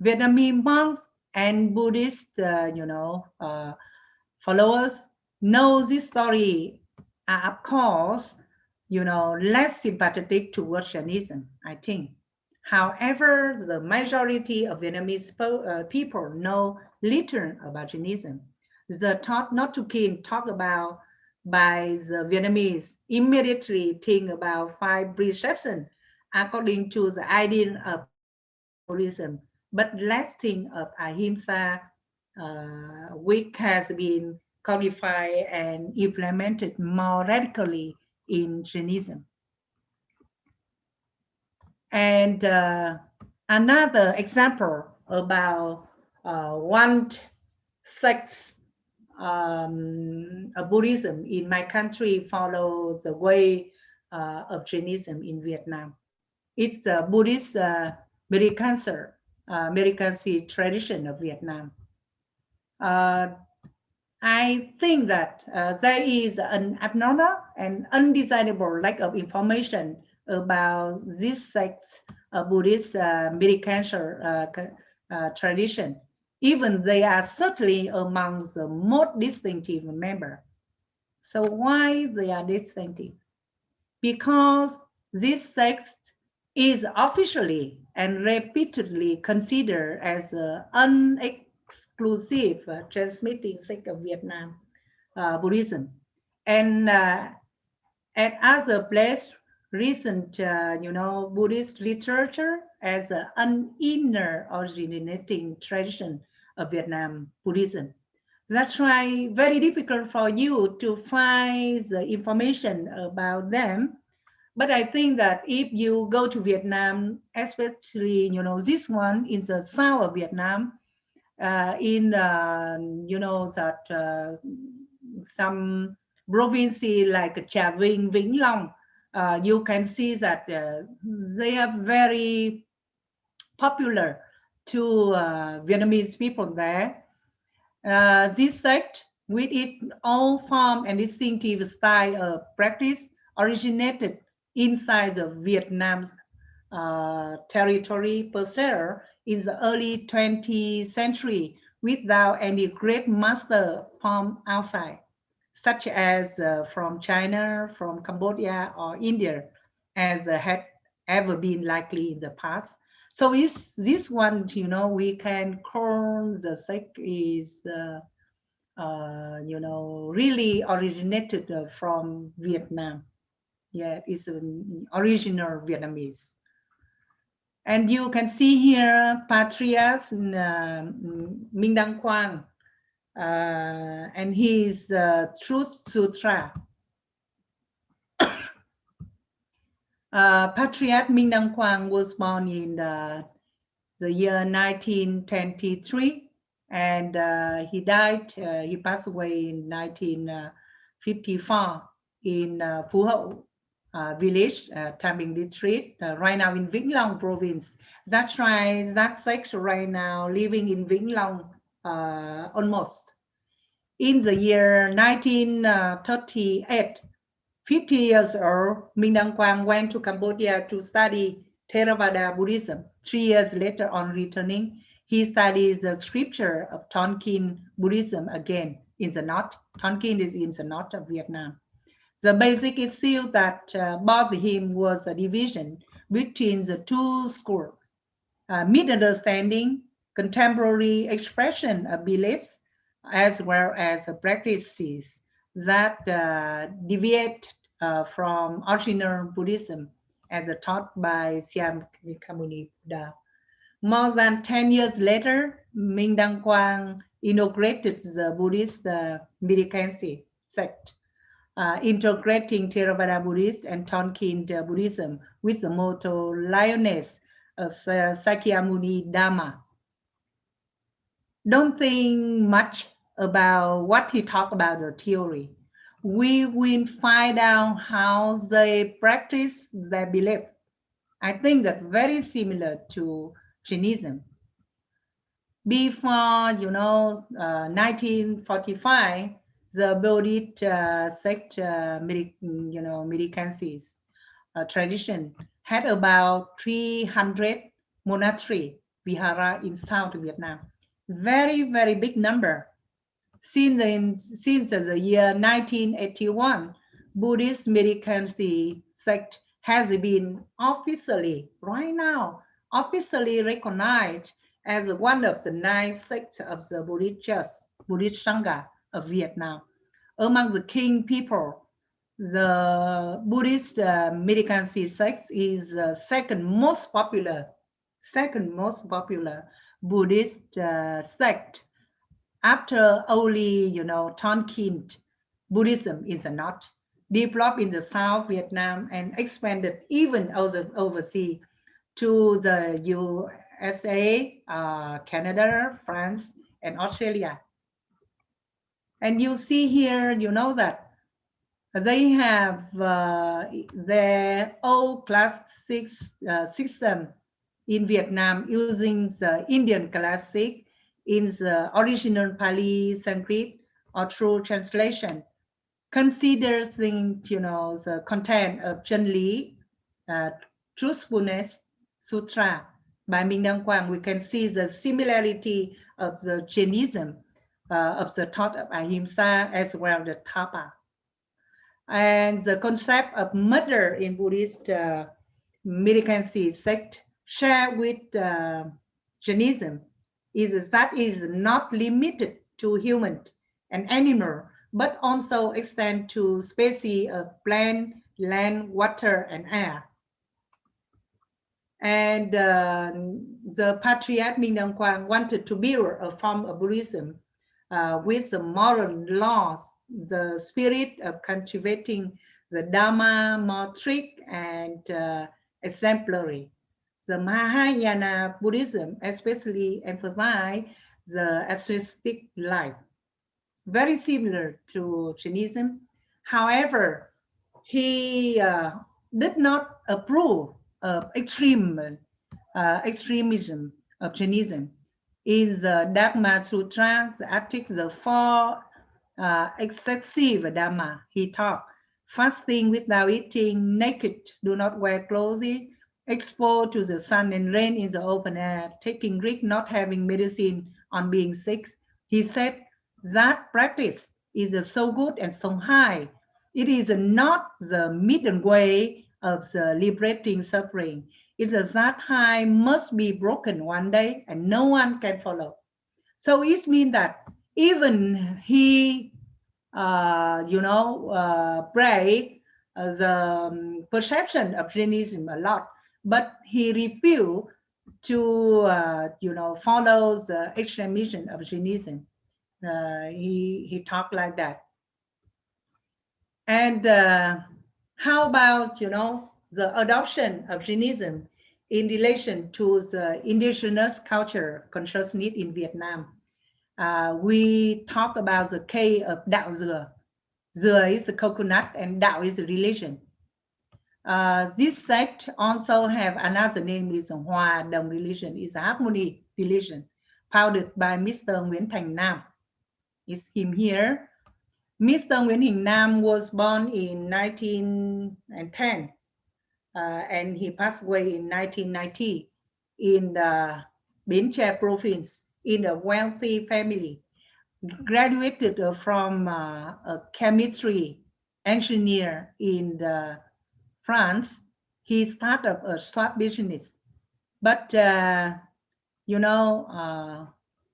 Vietnamese monks and Buddhist, followers know this story are, of course, less sympathetic towards Jainism, I think. However, the majority of Vietnamese people know little about Jainism. The thought not to keen talk about by the Vietnamese immediately think about 5 preceptions according to the idea of Buddhism, but less think of ahimsa, which has been codified and implemented more radically in Jainism. And another example about one sect of Buddhism in my country follow the way of Jainism in Vietnam. It's the Buddhist American tradition of Vietnam. I think that there is an abnormal and undesirable lack of information about this sect's Buddhist American tradition. Even they are certainly among the most distinctive member. So why they are distinctive? Because this text is officially and repeatedly considered as an unexclusive transmitting sect of Vietnam Buddhism. And at other place, recent, Buddhist literature as an inner originating tradition of Vietnam Buddhism. That's why very difficult for you to find the information about them. But I think that if you go to Vietnam, especially, this one in the south of Vietnam, in, that some province like Trà Vinh, Vĩnh Long, you can see that they are very popular to Vietnamese people there. This sect, with its own form and distinctive style of practice, originated inside the Vietnam's territory per se in the early 20th century without any great master from outside, such as from China, from Cambodia, or India, as had ever been likely in the past. So is this one, we can call the sect is, really originated from Vietnam. Yeah, it's an original Vietnamese. And you can see here Patriarch Minh Đăng Quang, and his Truth Sutra. Patriarch Minh Đăng Quang was born in the year 1923, and he died, he passed away in 1954 in Phu Hậu village, Tam Bình district, right now in Vĩnh Long province. That's right, that sect right now living in Vĩnh Long almost. In the year 1938, 50 years old, Minh Đăng Quang went to Cambodia to study Theravada Buddhism. 3 years later, on returning, he studies the scripture of Tonkin Buddhism again in the north. Tonkin is in the north of Vietnam. The basic issue that bothered him was a division between the two schools, misunderstanding, contemporary expression of beliefs, as well as practices that deviate from original Buddhism as taught by Shakyamuni Buddha. More than 10 years later, Minh Đăng Quang inaugurated the Buddhist militancy sect, integrating Theravada Buddhist and Tonkin Buddhism with the motto Lioness of Sakyamuni Dharma. Don't think much about what he talked about the theory. We will find out how they practice their belief. I think that very similar to Jainism. Before 1945, the Buddhist sect militancies tradition had about 300 monastery vihara in South Vietnam. Very, very big number. Since the year 1981, Buddhist militancy sect has been officially, right now, officially recognized as one of the 9 sects of the Buddhist Church, Buddhist Sangha of Vietnam. Among the king people, the Buddhist militancy sect is the second most popular Buddhist sect after only, Tonkin Buddhism in the north, developed in the South Vietnam and expanded even overseas to the USA, Canada, France, and Australia. And you see here, that they have their own class system in Vietnam using the Indian classic in the original Pali Sanskrit or through translation, considering the content of Chân Lý uh, Truthfulness Sutra by Mingyang Kwang, we can see the similarity of the Jainism, of the thought of Ahimsa as well the Tapa. And the concept of murder in Buddhist militancy sect shared with Jainism is that is not limited to human and animal, but also extend to species of plant, land, water, and air. And the patriarch Mingyang Kwang wanted to build a form of Buddhism with the moral laws, the spirit of cultivating the Dharma, more strict and exemplary. The Mahayana Buddhism especially emphasize the ascetic life, very similar to Jainism. However, he did not approve of extremism of Jainism. In the Dharma Sutra, the Article the four excessive Dharma, he taught fasting without eating, naked, do not wear clothes, exposed to the sun and rain in the open air, taking risk, not having medicine on being sick. He said that practice is so good and so high. It is not the middle way of the liberating suffering. It is that high must be broken one day and no one can follow. So it means that even he, break the perception of Jainism a lot, but he refused to, follow the extremism of Jainism. He talked like that. And how about, the adoption of Jainism in relation to the indigenous culture consciousness in Vietnam? We talk about the case of Đạo Dừa. Dừa is the coconut and Đạo is the religion. This sect also have another name is Hòa Đồng religion, is a harmony religion, founded by Mr. Nguyễn Thành Nam. It's him here. Mr. Nguyễn Thành Nam was born in 1910 and he passed away in 1990 in the Bến Tre province in a wealthy family. Graduated from a chemistry engineer in France. He started up a shop business, but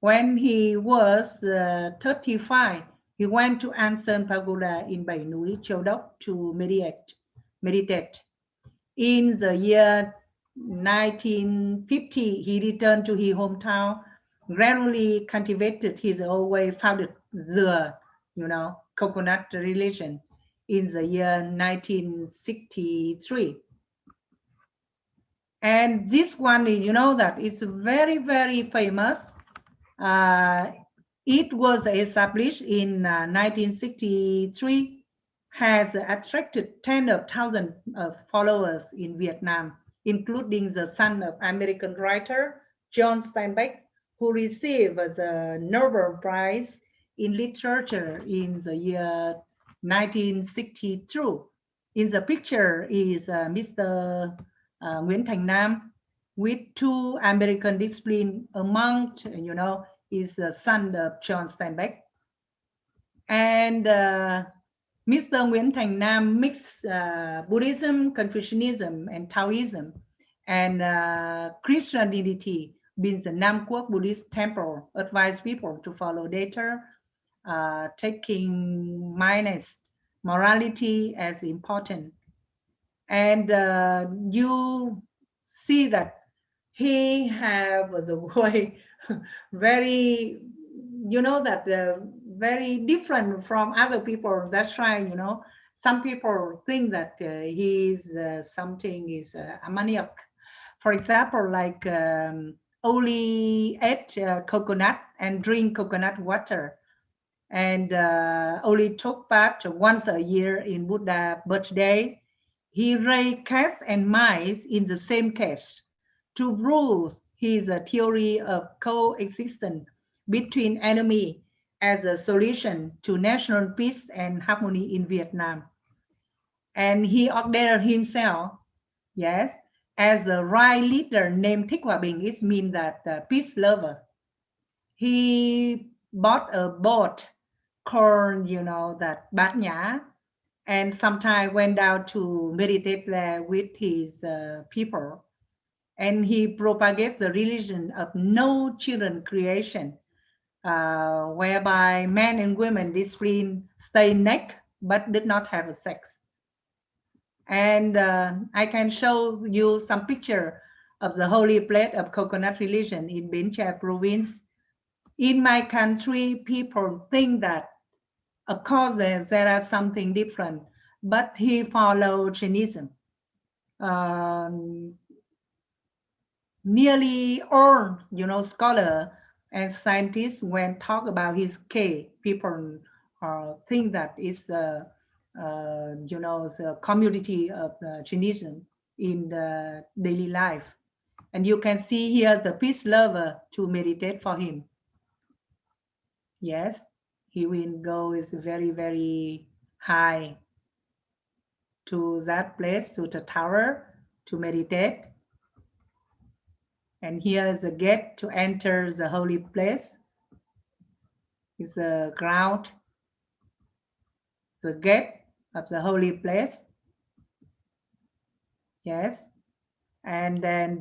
when he was 35, he went to An Sơn Pagoda in Bảy Núi, Châu Đốc to meditate. In the year 1950, he returned to his hometown, gradually cultivated his own way, founded the, coconut religion in the year 1963. And this one, that is very, very famous. It was established in 1963, has attracted tens of thousands of followers in Vietnam, including the son of American writer John Steinbeck, who received the Nobel Prize in Literature in the year 1962. In the picture is Mr. Nguyễn Thành Nam with two American disciplines among, is the son of John Steinbeck. And Mr. Nguyễn Thành Nam mixed Buddhism, Confucianism, and Taoism, and Christianity, means the Nam Quoc Buddhist temple, advised people to follow data, taking mindfulness, morality as important. And you see that he have the way very, very different from other people. That's why, some people think that he's something is a maniac. For example, like only eat coconut and drink coconut water, and only took part once a year in Buddha birthday. He raised cats and mice in the same cage to prove his theory of coexistence between enemy as a solution to national peace and harmony in Vietnam. And he ordered himself Yes, as a Rai leader named Thích Hòa Bình, it means that peace lover. He bought a boat called, that Bát Nhã, and sometimes went down to meditate there with his people. And he propagates the religion of no children creation, whereby men and women discipline stay naked but did not have a sex. And I can show you some picture of the holy place of coconut religion in Bến Tre province. In my country, people think that, of course, there are something different, but he followed Jainism. Um, Nearly all, scholar and scientists, when talk about his case, people think that it's the community of Jainism in the daily life. And you can see here the peace lover to meditate for him. Yes, he will go is very, very high to that place, to the tower, to meditate. And here is a gate to enter the holy place. It's the ground, the gate of the holy place. Yes. And then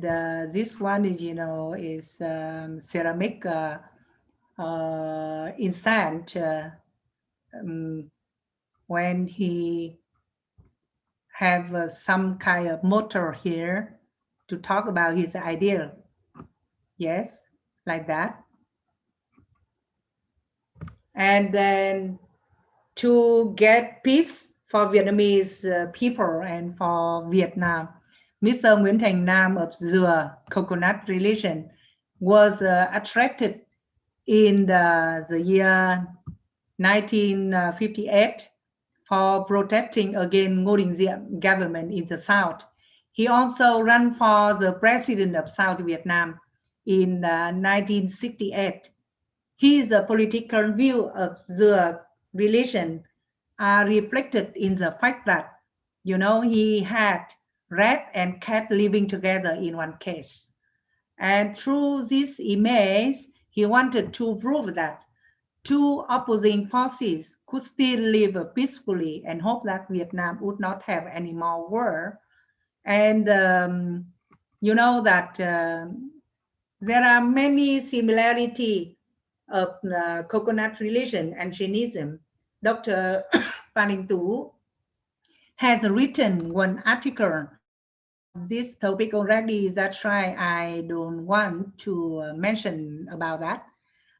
this one, is ceramic instant when he have some kind of motor here to talk about his idea. Yes, like that. And then to get peace for Vietnamese people and for Vietnam, Mr. Nguyễn Thành Nam of Dừa Coconut Religion was attracted in the year 1958 for protesting against Ngô Đình Diệm government in the South. He also ran for the president of South Vietnam in 1968. His political view of the religion are reflected in the fact that, he had rat and cat living together in one cage. And through this image, he wanted to prove that two opposing forces could still live peacefully and hope that Vietnam would not have any more war. And that there are many similarities of coconut religion and Jainism. Dr. Panin Tu has written one article about this topic already. That's why I don't want to mention about that.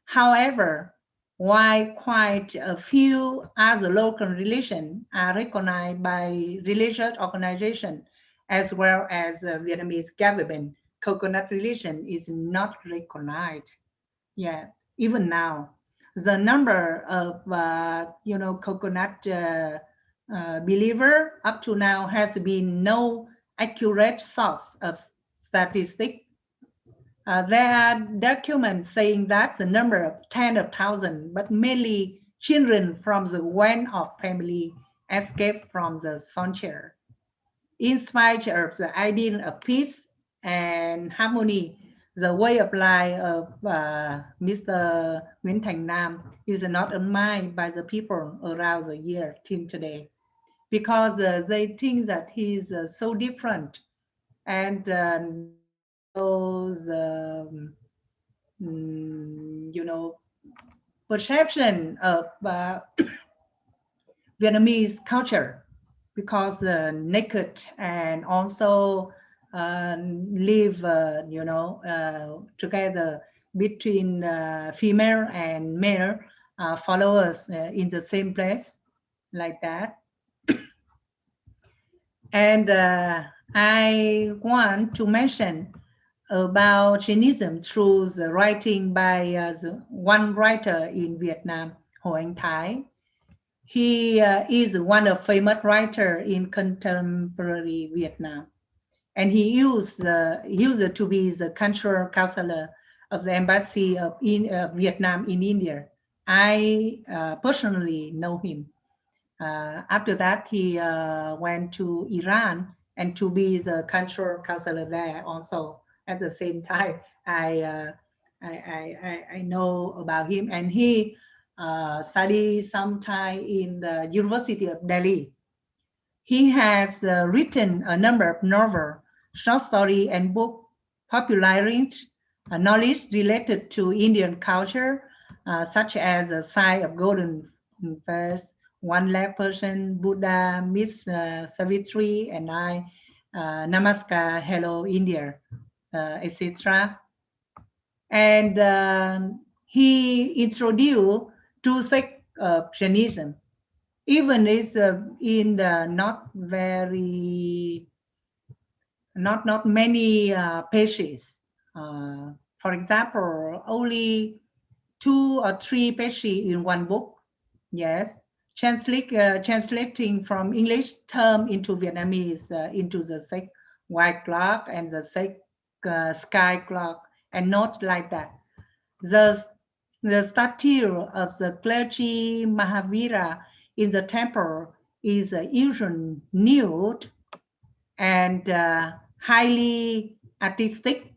However, while quite a few other local religions are recognized by religious organizations as well as the Vietnamese government, coconut religion is not recognized. Yeah, even now, the number of coconut believer up to now has been no accurate source of statistic. There are documents saying that the number of tens of thousands, but mainly children from the one-off family escaped from the sanctuary. In spite of the ideal of peace and harmony, the way of life of Mr. Nguyễn Thành Nam is not admired by the people around the year till today, because they think that he is so different and not those perception of Vietnamese culture, because naked and also live together between female and male followers in the same place, like that. And I want to mention about Jainism through the writing by one writer in Vietnam, Hồ Anh Thái. He is one of famous writer in contemporary Vietnam, and he used to be the cultural counselor of the embassy of Vietnam in India. I personally know him. After that, he went to Iran and to be the cultural counselor there also. At the same time, I know about him, and he studied sometime in the University of Delhi. He has written a number of novels, short story, and book popularizing knowledge related to Indian culture, such as the Sign of Golden Verse, One Lakh Person, Buddha, Miss Savitri, and I, Namaskar, Hello India, etc. And he introduced two sects of Jainism, even is in the not many pages. For example, only 2 or 3 pages in one book. Yes, translating from English term into Vietnamese into the sec white clock and the sec sky clock, and not like that. The the statue of the clergy Mahavira in the temple is usually nude and highly artistic.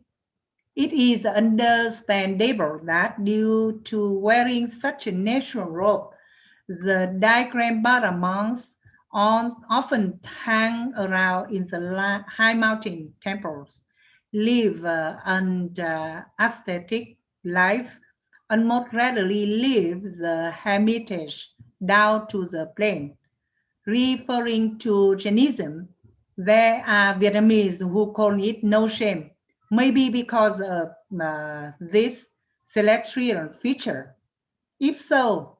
It is understandable that due to wearing such a natural robe, the diagram monks often hang around in the high mountain temples, live an aesthetic life, and more readily leave the hermitage down to the plain. Referring to Jainism, there are Vietnamese who call it no shame, maybe because of this celestial feature. If so,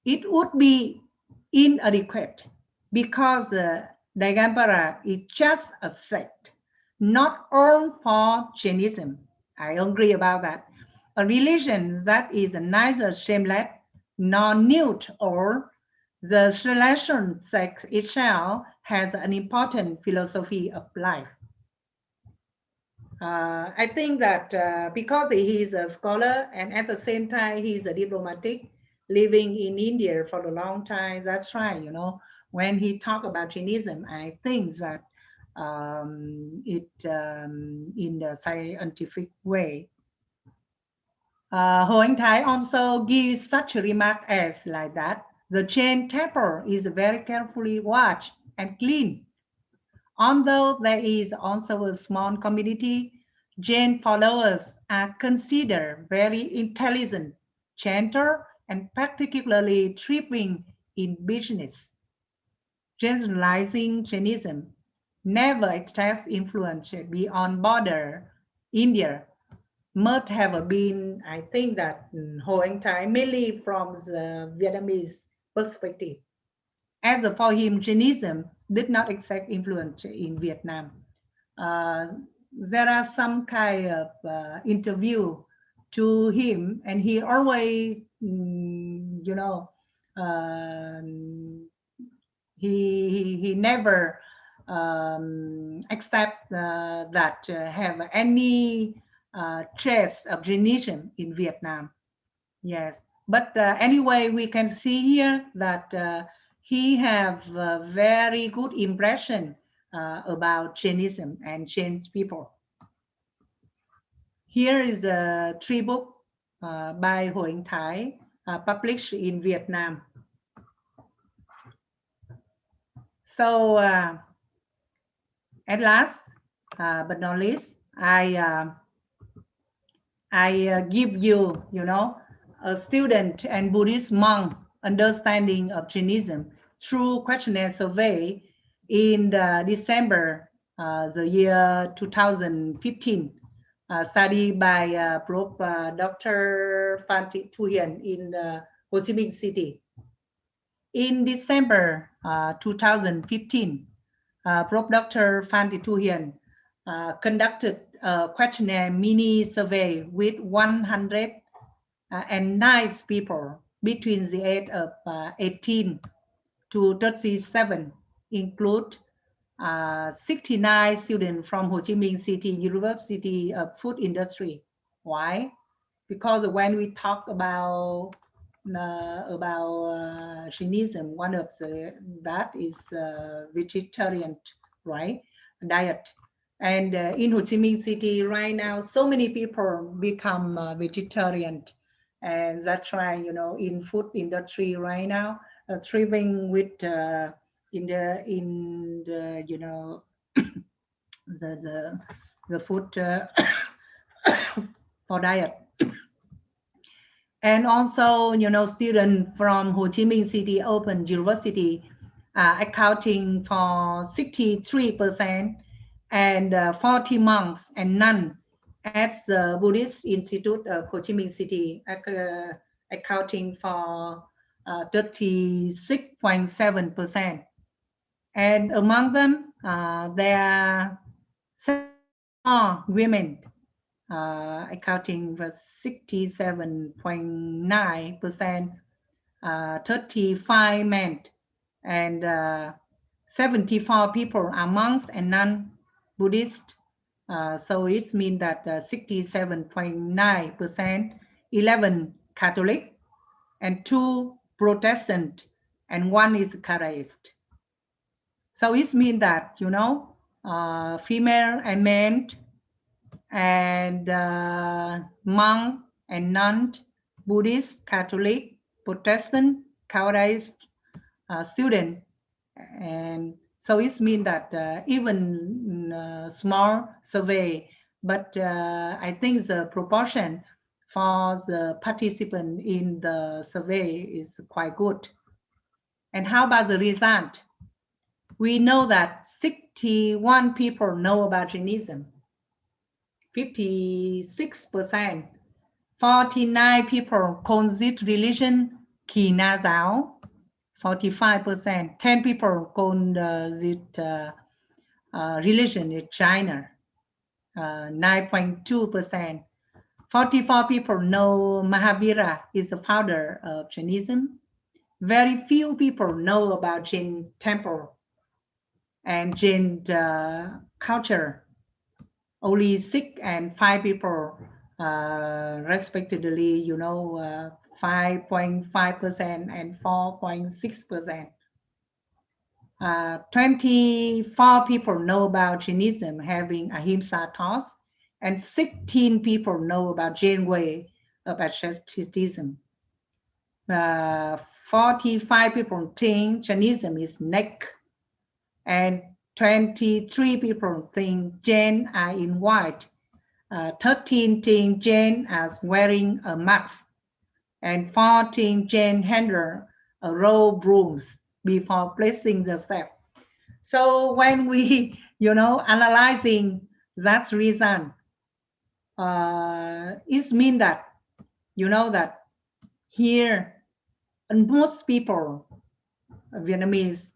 it would be inadequate because Digambara is just a sect, not all for Jainism. I agree about that. A religion that is neither shameless nor nude, or the Sri sect itself has an important philosophy of life. I think that because he is a scholar and at the same time he is a diplomatic living in India for a long time, that's right, when he talk about Jainism, I think that it in the scientific way. Ho Anh Thái also gives such a remark as like that. The Jain temple is very carefully watched and clean. Although there is also a small community, Jain followers are considered very intelligent, gentle, and particularly thriving in business. Generalizing Jainism never exerts influence beyond border India must have been, I think that Ho Anh Thái, mainly from the Vietnamese perspective. As for him, Jainism did not exert influence in Vietnam. Uh, there are some kind of interview to him, and he always, he never accept that have any trace of Jainism in Vietnam. Yes, but anyway, we can see here that he have a very good impression about Jainism and Jain people. Here is a 3 book by Ho Anh Thái published in Vietnam. So at last, but not least, I give you, a student and Buddhist monk understanding of Jainism through questionnaire survey in December the year 2015, studied by Prof. Dr. Phan Thị Thu Hiền in Ho Chi Minh City. In December 2015, Prof. Dr. Phan Thị Thu Hiền conducted a questionnaire mini survey with 109 people between the age of 18 to 37, include 69 students from Ho Chi Minh City University of Food Industry. Why? Because when we talk about Jainism, one of that is vegetarian right? Diet. And in Ho Chi Minh City right now, so many people become vegetarian, and that's why in food industry right now, thriving with in the the the, the food for diet. And also, students from Ho Chi Minh City Open University accounting for 63%, and 40 monks and nuns at the Buddhist Institute of Ho Chi Minh City, accounting for 36.7%. And among them, there are 74 women, accounting for 67.9%, 35 men, and 74 people are monks and non-Buddhist. So it means that 67.9%, 11 Catholic, and 2 Protestant, and 1 is Karaist. So it means that, female and men and monk and nun, Buddhist, Catholic, Protestant, Karaist student. And so it means that even small survey, but I think the proportion for the participant in the survey is quite good. And how about the result? We know that 61 people know about Jainism, 56%, 49 people call this religion Kỳ Na giáo, 45%, 10 people call this religion in China, 9.2%. 44 people know Mahavira is the founder of Jainism. Very few people know about Jain temple and Jain culture. Only 6 and 5 people, respectively, 5.5% and 4.6%. 24 people know about Jainism having ahimsa thoughts, and 16 people know about Jain way of asceticism. 45 people think Jainism is neck, and 23 people think Jain are in white. 13 think Jain as wearing a mask, and 14 Jain handle a roll brooms before placing the step. So when we, analyzing that reason, it means that, that here most people, Vietnamese,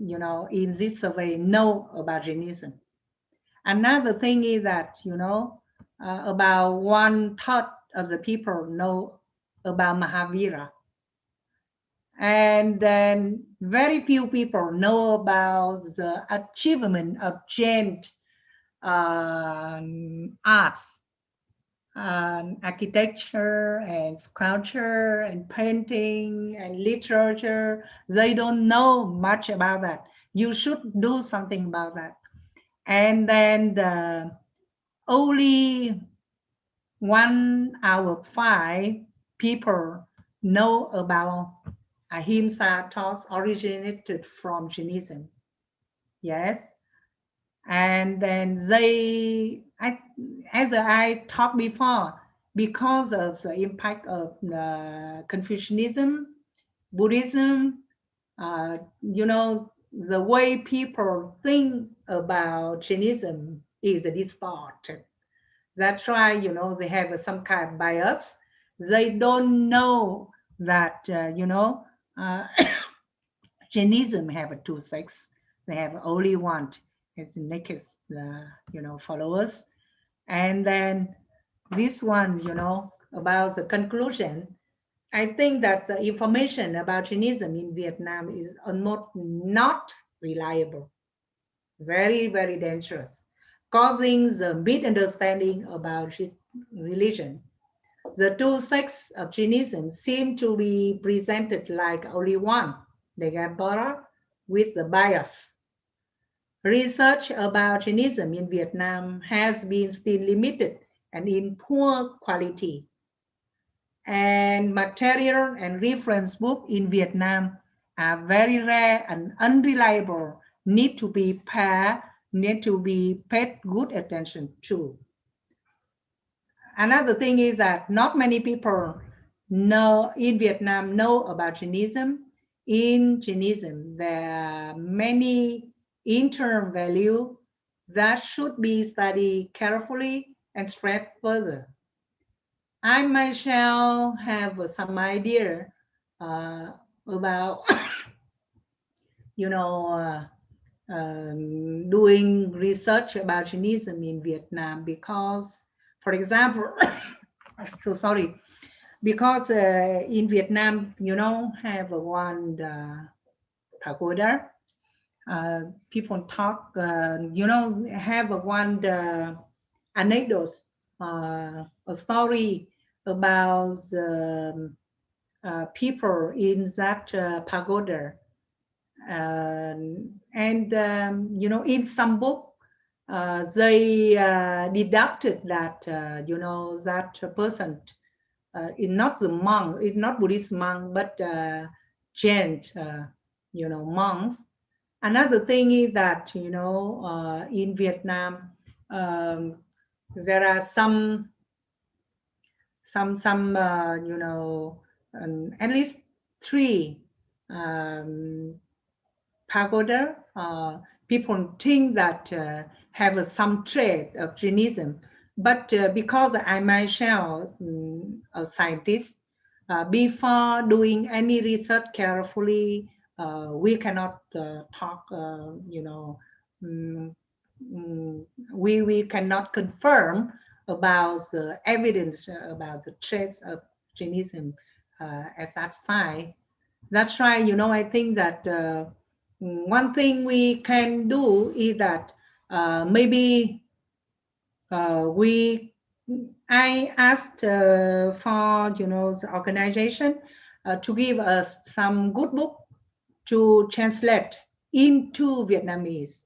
in this survey know about Jainism. Another thing is that, about 1/3 of the people know about Mahavira. And then very few people know about the achievement of Jain arts, architecture and sculpture and painting and literature. They don't know much about that. You should do something about that. And then only 1 out of 5 people know about ahimsa thoughts originated from Jainism. Yes. And then as I talked before, because of the impact of Confucianism, Buddhism, the way people think about Jainism is distorted. That's why, they have some kind of bias. They don't know that, Jainism have 2 sects. They have only one, it's naked, followers. And then this one, about the conclusion, I think that the information about Jainism in Vietnam is almost not reliable. Very, very dangerous, causing the misunderstanding about religion. The 2 sects of Jainism seem to be presented like only one, the Gambara with the bias. Research about Jainism in Vietnam has been still limited and in poor quality. And material and reference book in Vietnam are very rare and unreliable, need to be paid good attention to. Another thing is that not many people know in Vietnam know about Jainism. In Jainism, there are many internal values that should be studied carefully and spread further. I myself have some idea uh, about, you know, doing research about Jainism in Vietnam because, for example, so sorry, because in Vietnam, have one pagoda. People talk, have one anecdote, a story about the people in that pagoda. In some book, they deducted that, that person is not the monk, it's not Buddhist monk, but Jain, monks. Another thing is that, in Vietnam, um, there are at least three um, pagoda. People think that have some trait of Jainism, but because I myself a scientist, before doing any research carefully, we cannot talk. Mm, mm, we cannot confirm about the evidence about the traits of Jainism as that side. That's right. I think that one thing we can do is that maybe we I asked for the organization to give us some good book to translate into Vietnamese.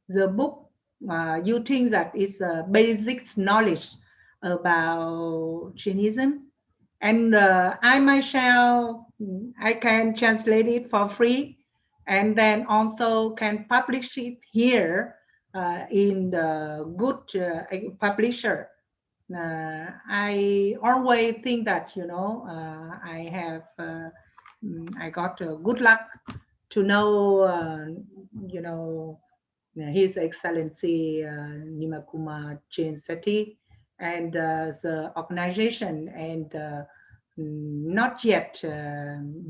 The book you think that is basic knowledge about Jainism, and I myself I can translate it for free, and then also can publish it here in the good publisher. I always think that I got good luck to know you know His Excellency Nimakuma Jain Seti and the organization, and not yet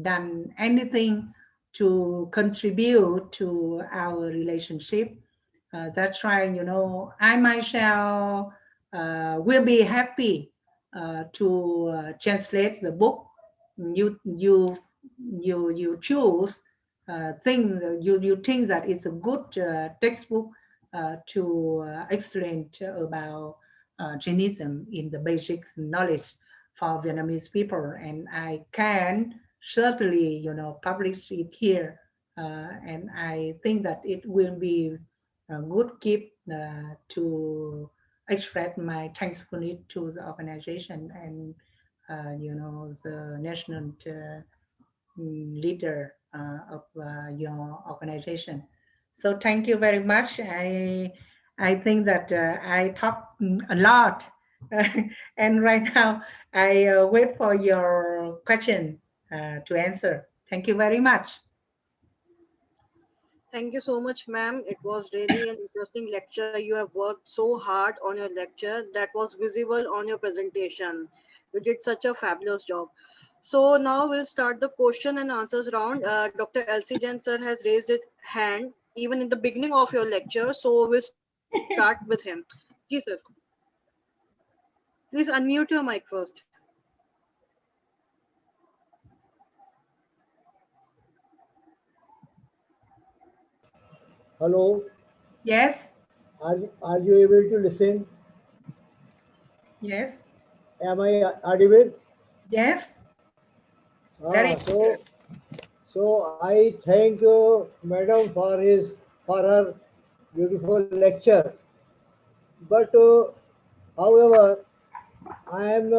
done anything to contribute to our relationship. That's why I myself will be happy to translate the book you choose. You think that it's a good textbook to explain about Jainism in the basic knowledge for Vietnamese people, and I can certainly publish it here, and I think that it will be a good gift to express my thankfulness to the organization and the national leader of your organization. So thank you very much. I think that I talked a lot, and right now I wait for your question to answer. Thank you very much. Thank you so much, ma'am. It was really an interesting lecture. You have worked so hard on your lecture that was visible on your presentation. You did such a fabulous job. So now we'll start the question and answers round. Dr. Elsie Jain sir has raised his hand even in the beginning of your lecture. So we'll start with him. Ji sir, please unmute your mic first. Hello, Yes, are you able to listen? yes, Am I audible? yes. Very Ah, clear. so I thank Madam for her. beautiful lecture. But however, I am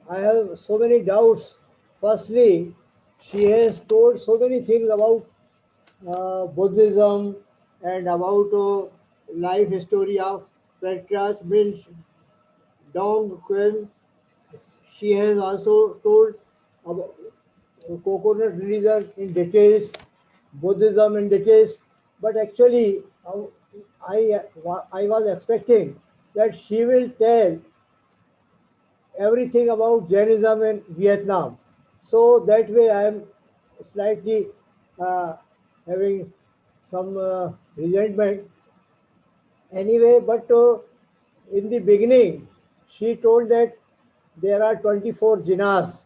I have so many doubts. Firstly, she has told so many things about Buddhism and about life story of Petrarch means Dong Quinn. She has also told about coconut religion in details, Buddhism in details. But actually, I was expecting that she will tell everything about Jainism in Vietnam. So that way I am slightly uh, having some resentment anyway. But in the beginning, she told that there are 24 jinas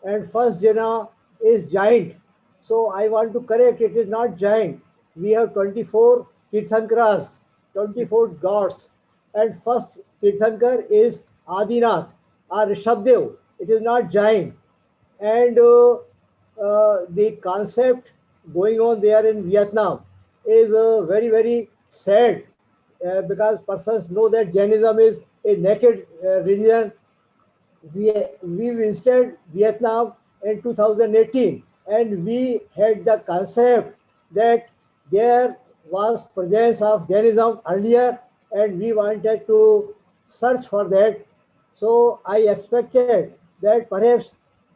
and first jina is giant. So I want to correct it is not giant. We have 24 Tirthankras, 24 gods, and first Tirthankar is Adinath or Rishabdev. It is not giant. And the concept going on there in Vietnam is very sad because persons know that Jainism is a naked religion. We visited Vietnam in 2018 and we had the concept that there was presence of Jainism earlier and we wanted to search for that. So I expected that perhaps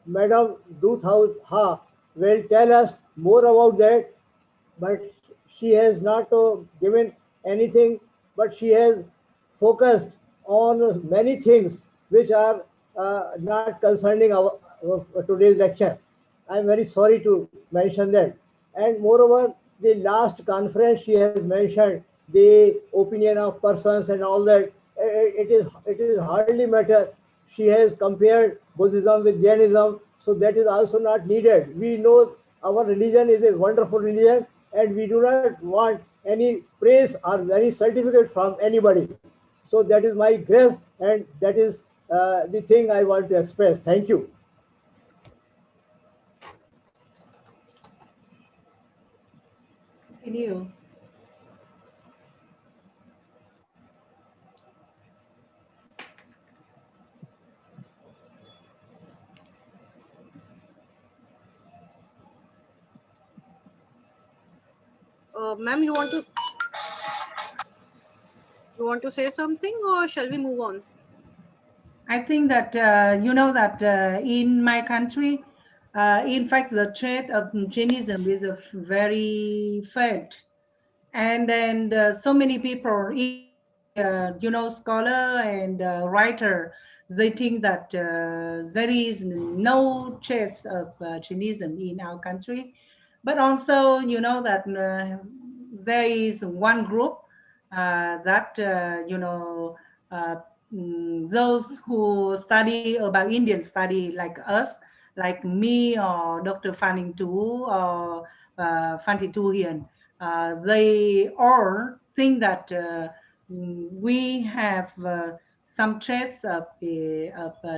Madam Duth Ha will tell us more about that, but she has not given anything, but she has focused on many things which are not concerning our today's lecture. I am very sorry to mention that. And moreover, the last conference she has mentioned the opinion of persons and all that. It is hardly matter. She has compared Buddhism with Jainism, so that is also not needed. We know our religion is a wonderful religion, and we do not want any praise or any certificate from anybody. So that is my grace, and that is the thing I want to express. Thank you. Continue. Ma'am, you want to say something, or shall we move on? I think that you know that in my country, in fact, the trade of Jainism is a very fed, and then so many people, even the scholar and writer, they think that there is no trace of Jainism in our country, but also that there is one group that uh, those who study about Indian study like us, like me or Dr. Fanning Tu or Phan Tu Hiền, they all think that we have some trace of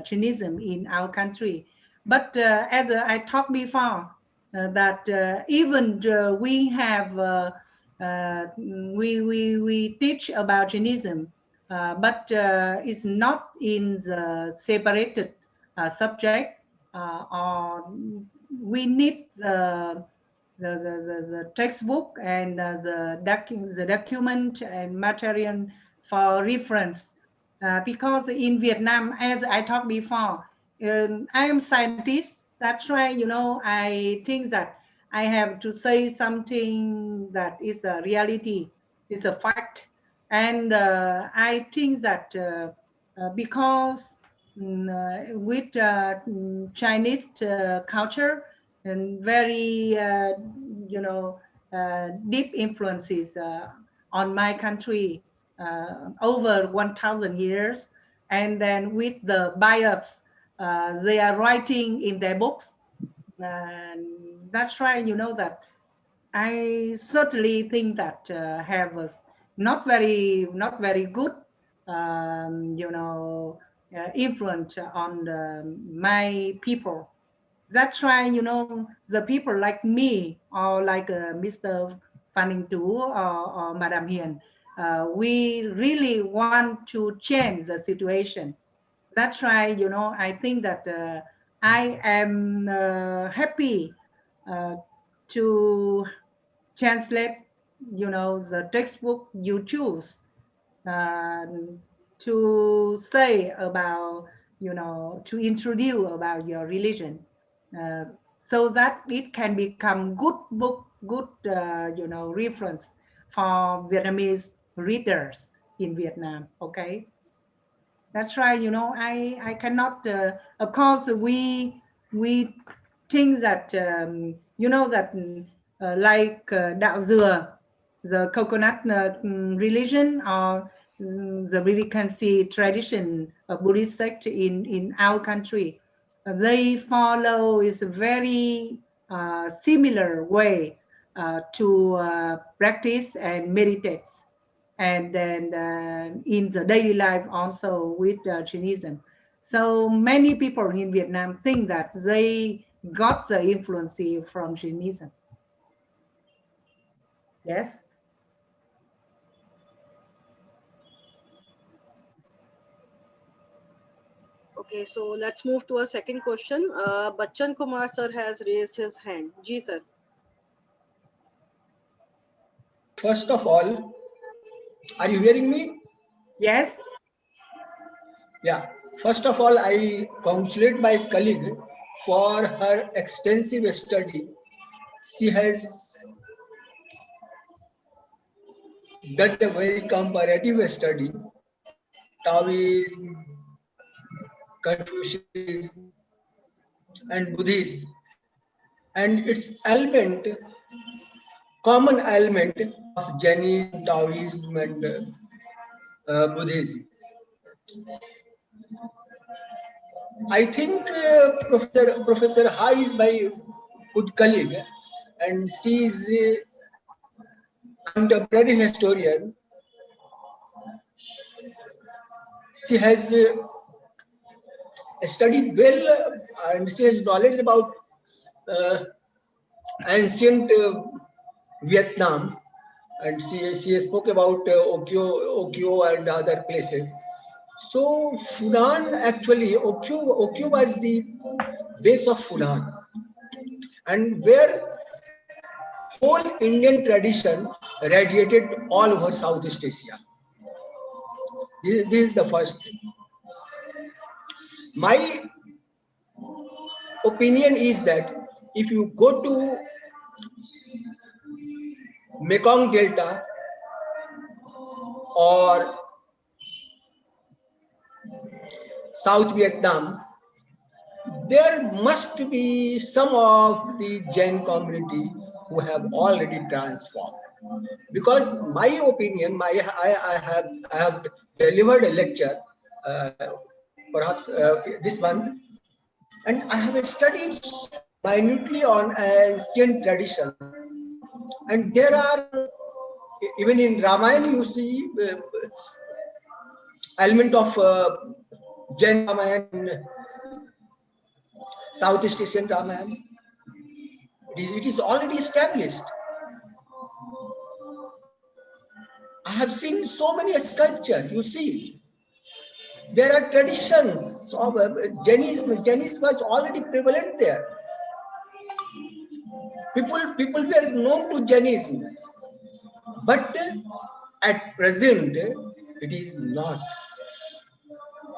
Jainism in our country. But as I talked before, that even we have we teach about Jainism, but it's not in the separated subject, or we need the textbook and the document and material for reference. Because in Vietnam, as I talked before, I am scientist. That's why, I think that I have to say something that is a reality, is a fact. And I think that because with Chinese culture and very, deep influences on my country over 1,000 years. And then with the bias they are writing in their books. And that's why, that I certainly think that have a not very good, influence on my people. That's why, the people like me or like Mr. Phan Đình Tú or Madam Hiền. We really want to change the situation. That's why, you know, I think that I am happy to translate, you know, the textbook you choose uh, to say about, you know, to introduce about your religion, uh, so that it can become good book, good, you know, reference for Vietnamese readers in Vietnam. Okay. That's right. You know, I cannot. Of course, we think that you know that like Đạo Dừa, the coconut religion, or the Vilikansi tradition of Buddhist sect in our country, they follow is a very similar way to practice and meditate, and then in the daily life also with Jainism. So many people in Vietnam think that they got the influence from Jainism. Yes. Okay, so let's move to a second question. Bachchan Kumar sir has raised his hand. Ji sir. First of all, are you hearing me? Yes. Yeah. First of all, I congratulate my colleague for her extensive study. She has done a very comparative study, Taoism, Confucianism, and Buddhism, and its element, common element of Jainism, Taoism, and Buddhism. I think Professor Ha is my good colleague, and she is a contemporary historian. She has studied well, and she has knowledge about uh, ancient Vietnam, and she spoke about Okyo and other places. So Funan, actually Okyo was the base of Funan, and where whole Indian tradition radiated all over Southeast Asia. This is the first thing. My opinion is that if you go to Mekong Delta or South Vietnam, there must be some of the Jain community who have already transformed. Because my opinion, I have delivered a lecture, uh, perhaps this month, and I have studied minutely on ancient tradition. And there are, even in Ramayana, you see element of Jain Ramayana, Southeast Asian Ramayana. It is already established. I have seen so many sculptures. You see, there are traditions of Jainism. Jainism was already prevalent there. People were known to Jainism, but at present it is not,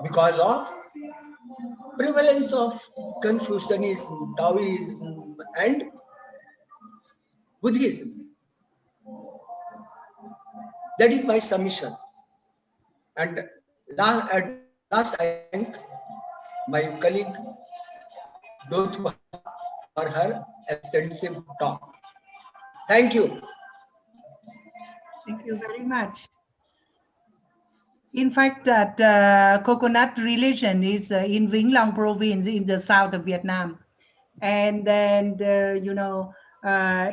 because of prevalence of Confucianism, Taoism, and Buddhism. That is my submission. And at last, I thank my colleague Dothu for her extensive talk. Thank you. Thank you very much. In fact, that coconut religion is in Vĩnh Long province in the south of Vietnam. And then, you know,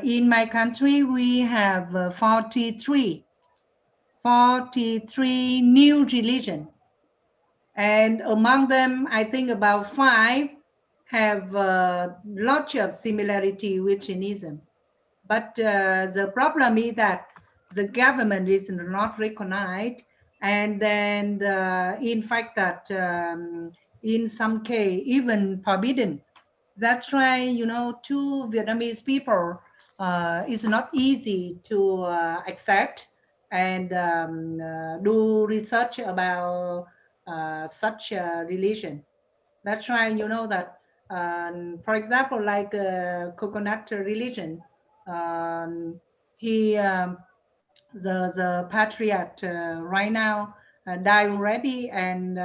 in my country, we have 43 new religion. And among them, I think about 5 have lots of similarity with Jainism. But the problem is that the government is not recognized, and then in fact that in some case even forbidden. That's why, you know, to Vietnamese people, it's not easy to accept and do research about such a religion. That's why, you know, that, for example, like coconut religion, um, he, the patriarch right now died already, and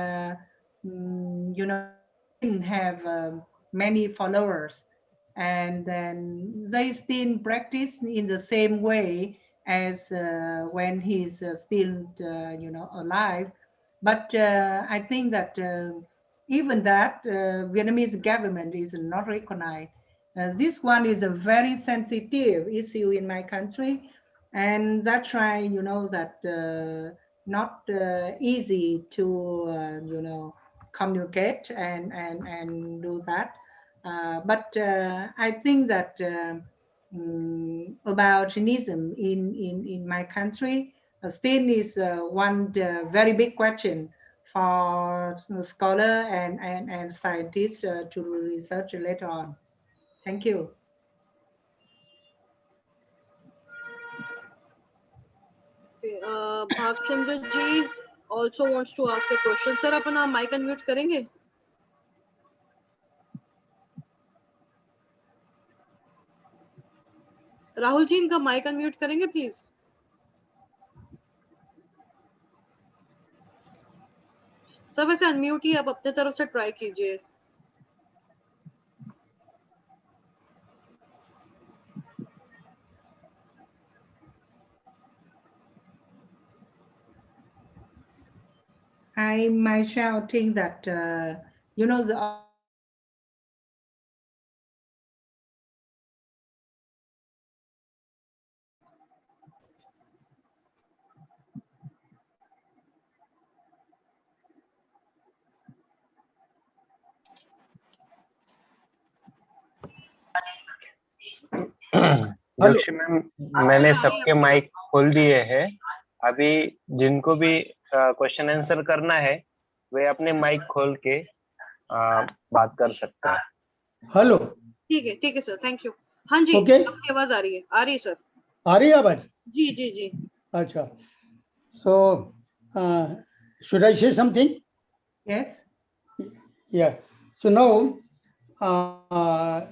you know, he didn't have many followers, and then they still practice in the same way as when he's still, you know, alive. But I think that even that Vietnamese government is not recognized. This one is a very sensitive issue in my country, and that's why, you know, that not easy to you know, communicate and do that. But I think that about Jainism in my country still is one very big question for scholar and scientists to research later on. Thank you. Okay, Bhagchandra ji also wants to ask a question. Sir, अपना mic unmute करेंगे? राहुल जी इनका mic unmute करेंगे please. Sir वैसे unmute ही आप अपने तरफ से try कीजिए. I myself think that you know, the Joshi ma'am, मैंने सबके माइक खोल दिए हैं. अभी जिनको भी क्वेश्चन आंसर करना है वे अपने माइक खोल के बात कर सकते हैं. हेलो. ठीक है सर, थैंक यू. हाँ जी, ओके. आपकी आवाज आ रही है सर. आ रही है आवाज? जी जी जी. अच्छा. So should I say something? Yes. Yeah. So now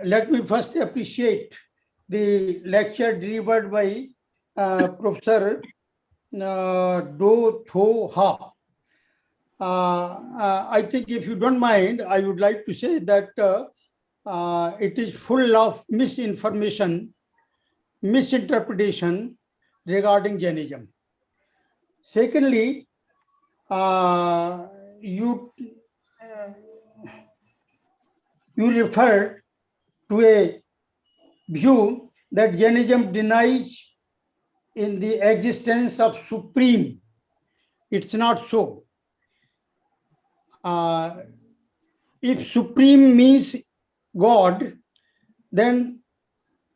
let me first appreciate the lecture delivered by Professor Do Tho Ha. I think if you don't mind, I would like to say that it is full of misinformation, misinterpretation regarding Jainism. Secondly, you referred to a view that Jainism denies in the existence of Supreme. It's not so. If Supreme means God, then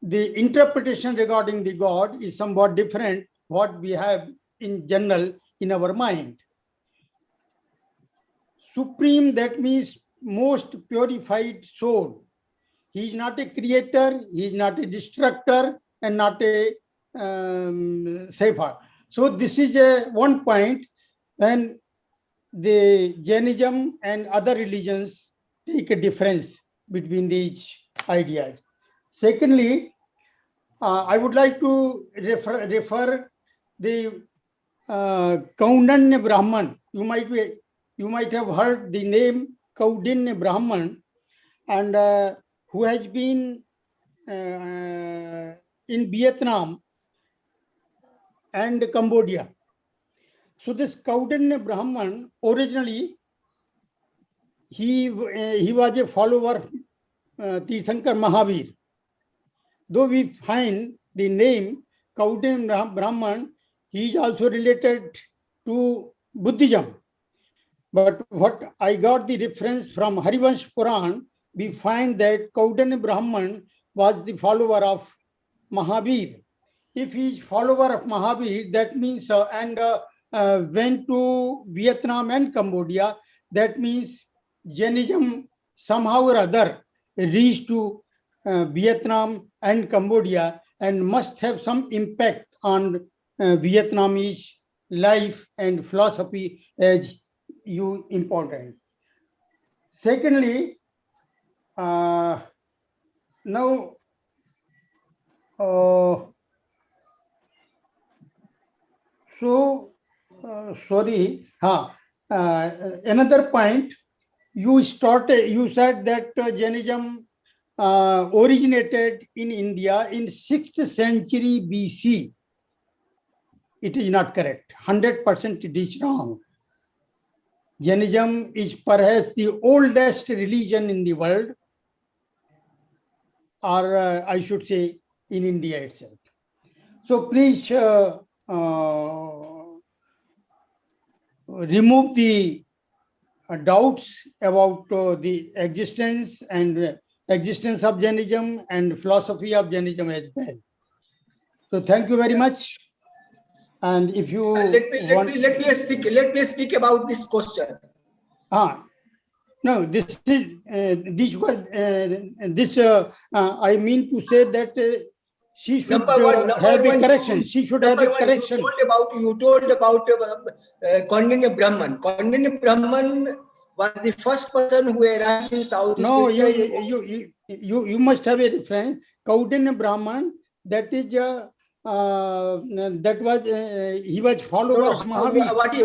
the interpretation regarding the God is somewhat different what we have in general in our mind. Supreme, that means most purified soul. He is not a creator, he is not a destructor, and not a safer. So this is one point when the Jainism and other religions take a difference between these ideas. Secondly, I would like to refer the Kaunanya Brahman. You might have heard the name Kaunanya Brahman, and who has been in Vietnam and Cambodia. So this Kaunanya Brahman, originally he was a follower of Tirthankar Mahavir. Though we find the name Kaunanya Brahman, he is also related to Buddhism. But what I got the reference from Harivansh Puran, we find that Kaunanya Brahman was the follower of Mahavir. If he is follower of Mahavir, that means went to Vietnam and Cambodia, that means Jainism somehow or other reached to Vietnam and Cambodia and must have some impact on Vietnamese life and philosophy as you important. Secondly, now sorry, another point, you said that Jainism originated in India in 6th century BC. It is not correct. 100% it is wrong. Jainism is perhaps the oldest religion in the world, or I should say in India itself. So please remove the doubts about the existence of Jainism and philosophy of Jainism as well. So thank you very much. And if you let me speak about this question. No, this is I mean to say that she should have a correction. She should have a correction. You told about Kaundinya Brahman. Kaundinya Brahman was the first person who arrived in Southeast Asia. You must have a reference. Kaundinya Brahman, that is he was follower of Mahavir. What is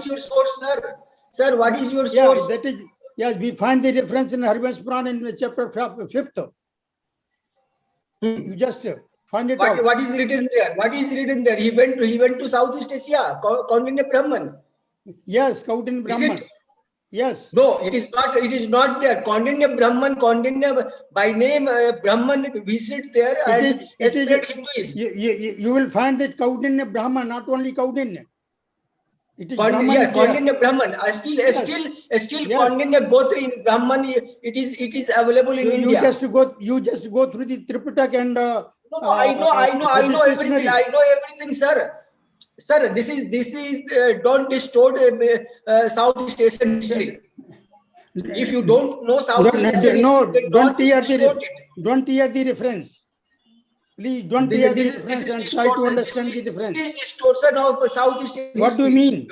your source, sir? Sir, what is your source? That is, yes, we find the reference in Harivansh Puran in chapter 5th. You just find it out. What is written there? What is written there? He went to Southeast Asia. Kaundinya Brahman. Yes, Kaundinya Brahman. Yes. No, it is not. It is not there. Kaundinya Brahman. Kaundinya by name Brahman visit there and spread Hinduism. You will find that Kaundinya Brahman, not only Kaundinya. It is Kaundinya Brahman. Still Kaundinya Gotra in Brahman. It is available in India. You just go through the Tripitaka and. I know everything. I know everything, sir. Sir, this is don't distort Southeast Asian history. If you don't know Southeast Asian history, don't hear the reference. Please don't hear the reference and try to understand the difference. This distortion of Southeast Asian history. What do you mean?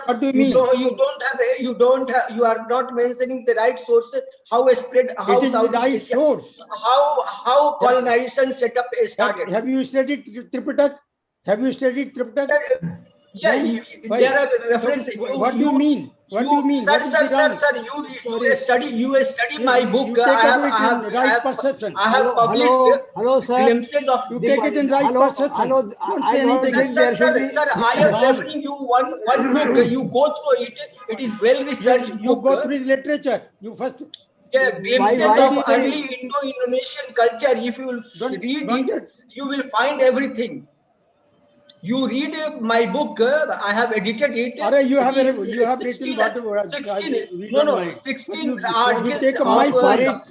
What do you mean? You are not mentioning the right source. How spread? How Southeast Asia? How colonization setup started? Have you studied Tripitaka? Have you studied Tripitaka? Yeah, there are references. What do you mean? What do you mean? Sir, you study my book. I have published glimpses of. You take it in right perception. Don't say anything. Sir, I am referring you one book. You go through it. It is well researched. You go through the literature. You first. Yeah, glimpses of early Indo-Indonesian culture. If you will read it, you will find everything. You read my book. I have edited it. You have written whatever. 16 articles.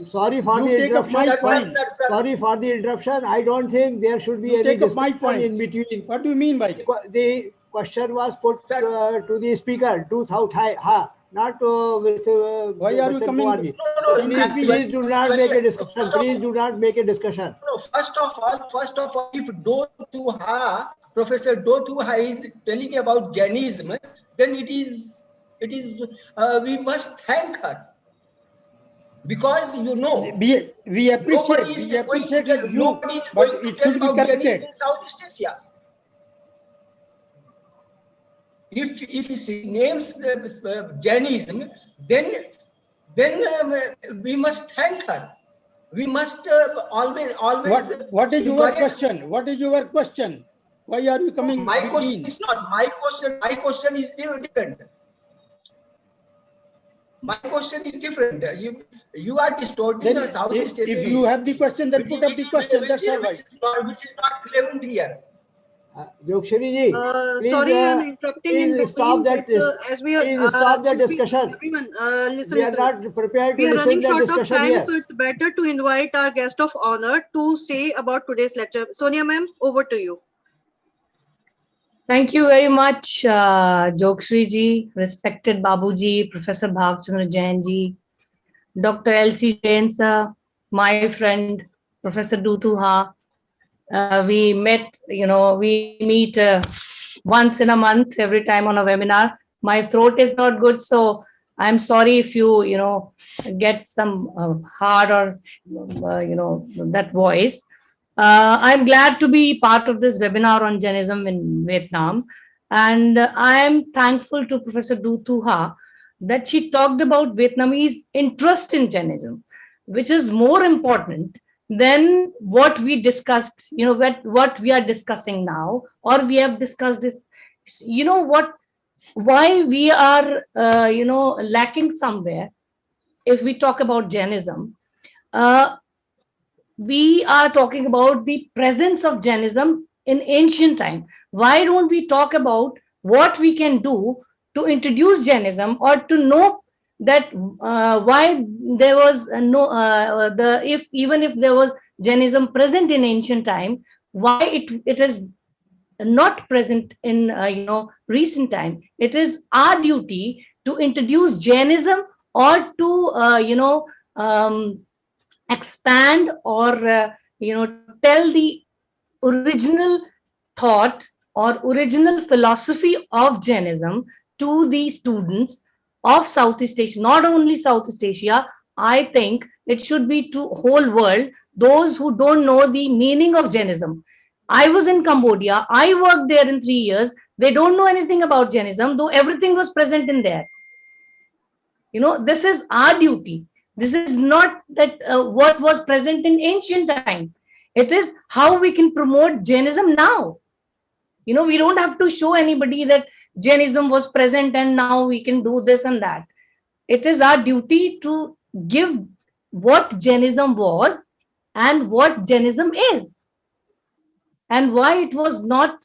Sorry for the interruption. Sorry for the interruption. I don't think there should be any discussion in between. What do you mean by the question was put to the speaker, not with. Why are you coming? No. Please do not make a discussion. Please do not make a discussion. No, first of all, if Professor Do Thuha is telling about Jainism, then it is we must thank her, because we appreciate you, but it should be corrected. In Southeast Asia, if he names Jainism, then we must thank her. We must always. What is your question? What is your question? Why are you coming? My question is not my question. My question is different. My question is different. You are distorting the Southeast Asian. If you have the question, then put up the question. That's all right. Which is not relevant here. Jokshri ji, Sorry, I'm interrupting in please between, but as we are, please stop that should we, discussion. everyone, listen, We are listen. not prepared to We are running listen that short of discussion time, here. so it's better to invite our guest of honor to say about today's lecture. Sonia ma'am, over to you. Thank you very much, Jokshri ji, respected Babu ji, Professor Bhavchandra Jain ji, Dr. L.C. Jain sir, my friend, Professor Dutuha. We met, we meet once in a month, every time on a webinar. My throat is not good, so I'm sorry if you get some hard or, that voice. I'm glad to be part of this webinar on Jainism in Vietnam. And I am thankful to Professor Du Thu Ha that she talked about Vietnamese interest in Jainism, which is more important than what we discussed, what we are discussing now, or we have discussed this. Why we are, lacking somewhere if we talk about Jainism. Uh, we are talking about the presence of Jainism in ancient time. Why don't we talk about what we can do to introduce Jainism, or to know that why there was no the if even if there was Jainism present in ancient time, why it is not present in recent time. It is our duty to introduce Jainism, or to expand, or tell the original thought or original philosophy of Jainism to the students of Southeast Asia. Not only Southeast Asia, I think it should be to whole world, those who don't know the meaning of Jainism. I was in Cambodia, I worked there in 3 years. They don't know anything about Jainism, though everything was present in there. This is our duty. This is not that what was present in ancient time. It is how we can promote Jainism now. We don't have to show anybody that Jainism was present and now we can do this and that. It is our duty to give what Jainism was and what Jainism is, and why it was not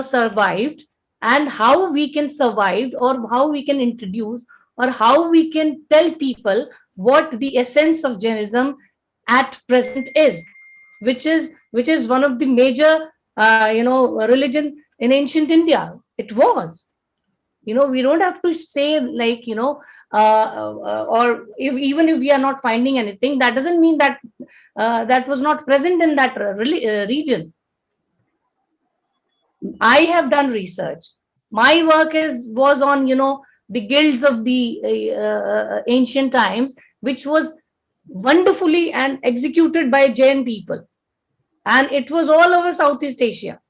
survived, and how we can survive, or how we can introduce, or how we can tell people what the essence of Jainism at present is, which is one of the major religion in ancient India. It was. We don't have to say, like, or even if we are not finding anything, that doesn't mean that that was not present in that region. I have done research. My work was on the guilds of the ancient times, which was wonderfully and executed by Jain people, and it was all over Southeast Asia.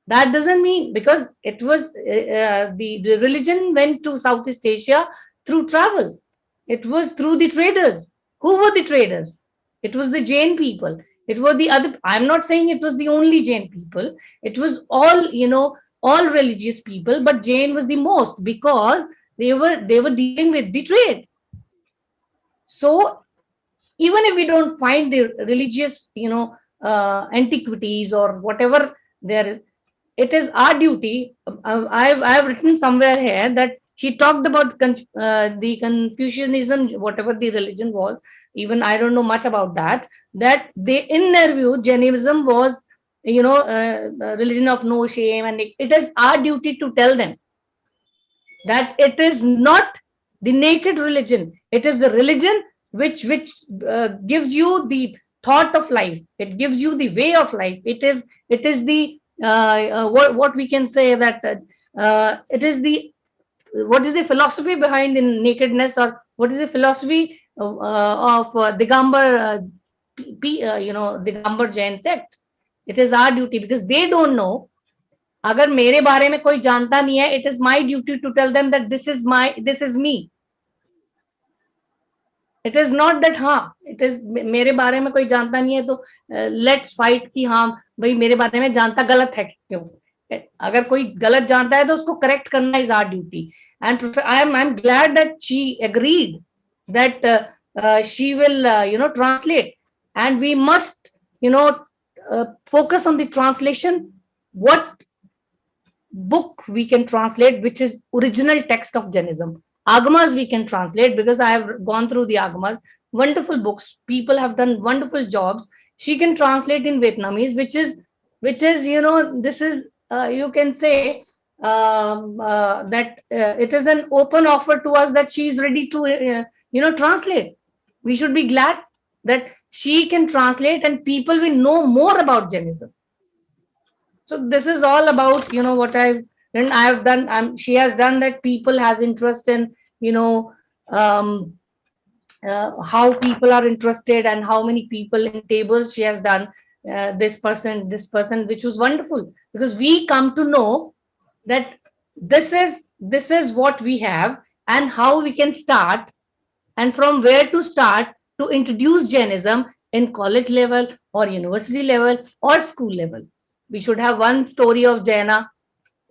That doesn't mean, because it was the religion went to Southeast Asia through travel. It was through the traders. Who were the traders? It was the Jain people. It was the other. I'm not saying it was the only Jain people. It was all religious people, but Jain was the most, because they were dealing with the trade. So even if we don't find the religious antiquities or whatever there is, it is our duty. I've written somewhere here that she talked about the Confucianism, whatever the religion was. Even I don't know much about that. That they, in their view, Jainism was religion of no shame, and it is our duty to tell them that it is not the naked religion. It is the religion which gives you the thought of life. It gives you the way of life. It is the what we can say, that it is the, what is the philosophy behind in nakedness, or what is the philosophy of Digambar, Digambar Jain sect. It is our duty, because they don't know. अगर मेरे बारे में कोई जानता नहीं है, it is my duty to tell them that this is me. It is not that हाँ, it is मेरे बारे में कोई जानता नहीं है तो let's fight कि हाँ भाई मेरे बारे में जानता गलत है क्यों. अगर कोई गलत जानता है तो उसको correct करना is our duty. And I'm glad that she agreed that she will translate, and we must focus on the translation, what book we can translate, which is original text of Jainism. Agamas we can translate, because I have gone through the Agamas, wonderful books. People have done wonderful jobs. She can translate in Vietnamese, which is this is you can say that it is an open offer to us that she is ready to translate. We should be glad that she can translate and people will know more about Jainism. So this is all about what I've done. She has done that. People has interest in um, how people are interested and how many people in tables she has done. This person, which was wonderful, because we come to know that this is what we have and how we can start, and from where to start to introduce Jainism in college level or university level or school level. We should have one story of Jaina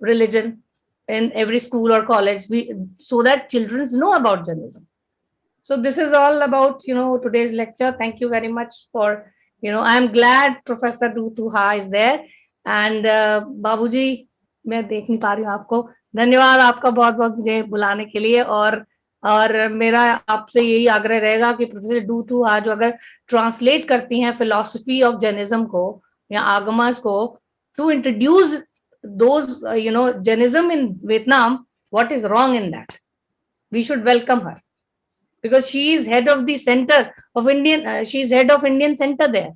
religion in every school or college, so that children know about Jainism. So this is all about today's lecture. Thank you very much for I'm glad Professor Dutuha is there, and बाबूजी, मैं देख नहीं पा रही हूँ आपको. धन्यवाद आपका बहुत बहुत मुझे बुलाने के लिए. और मेरा आपसे यही आग्रह रहेगा कि प्रोफेसर डूथुहा जो अगर ट्रांसलेट करती हैं फिलॉसफी ऑफ जैनिज्म को या आगमास को, to introduce those Jainism in Vietnam, what is wrong in that? We should welcome her, because she is head of the center of Indian. She is head of Indian Center there.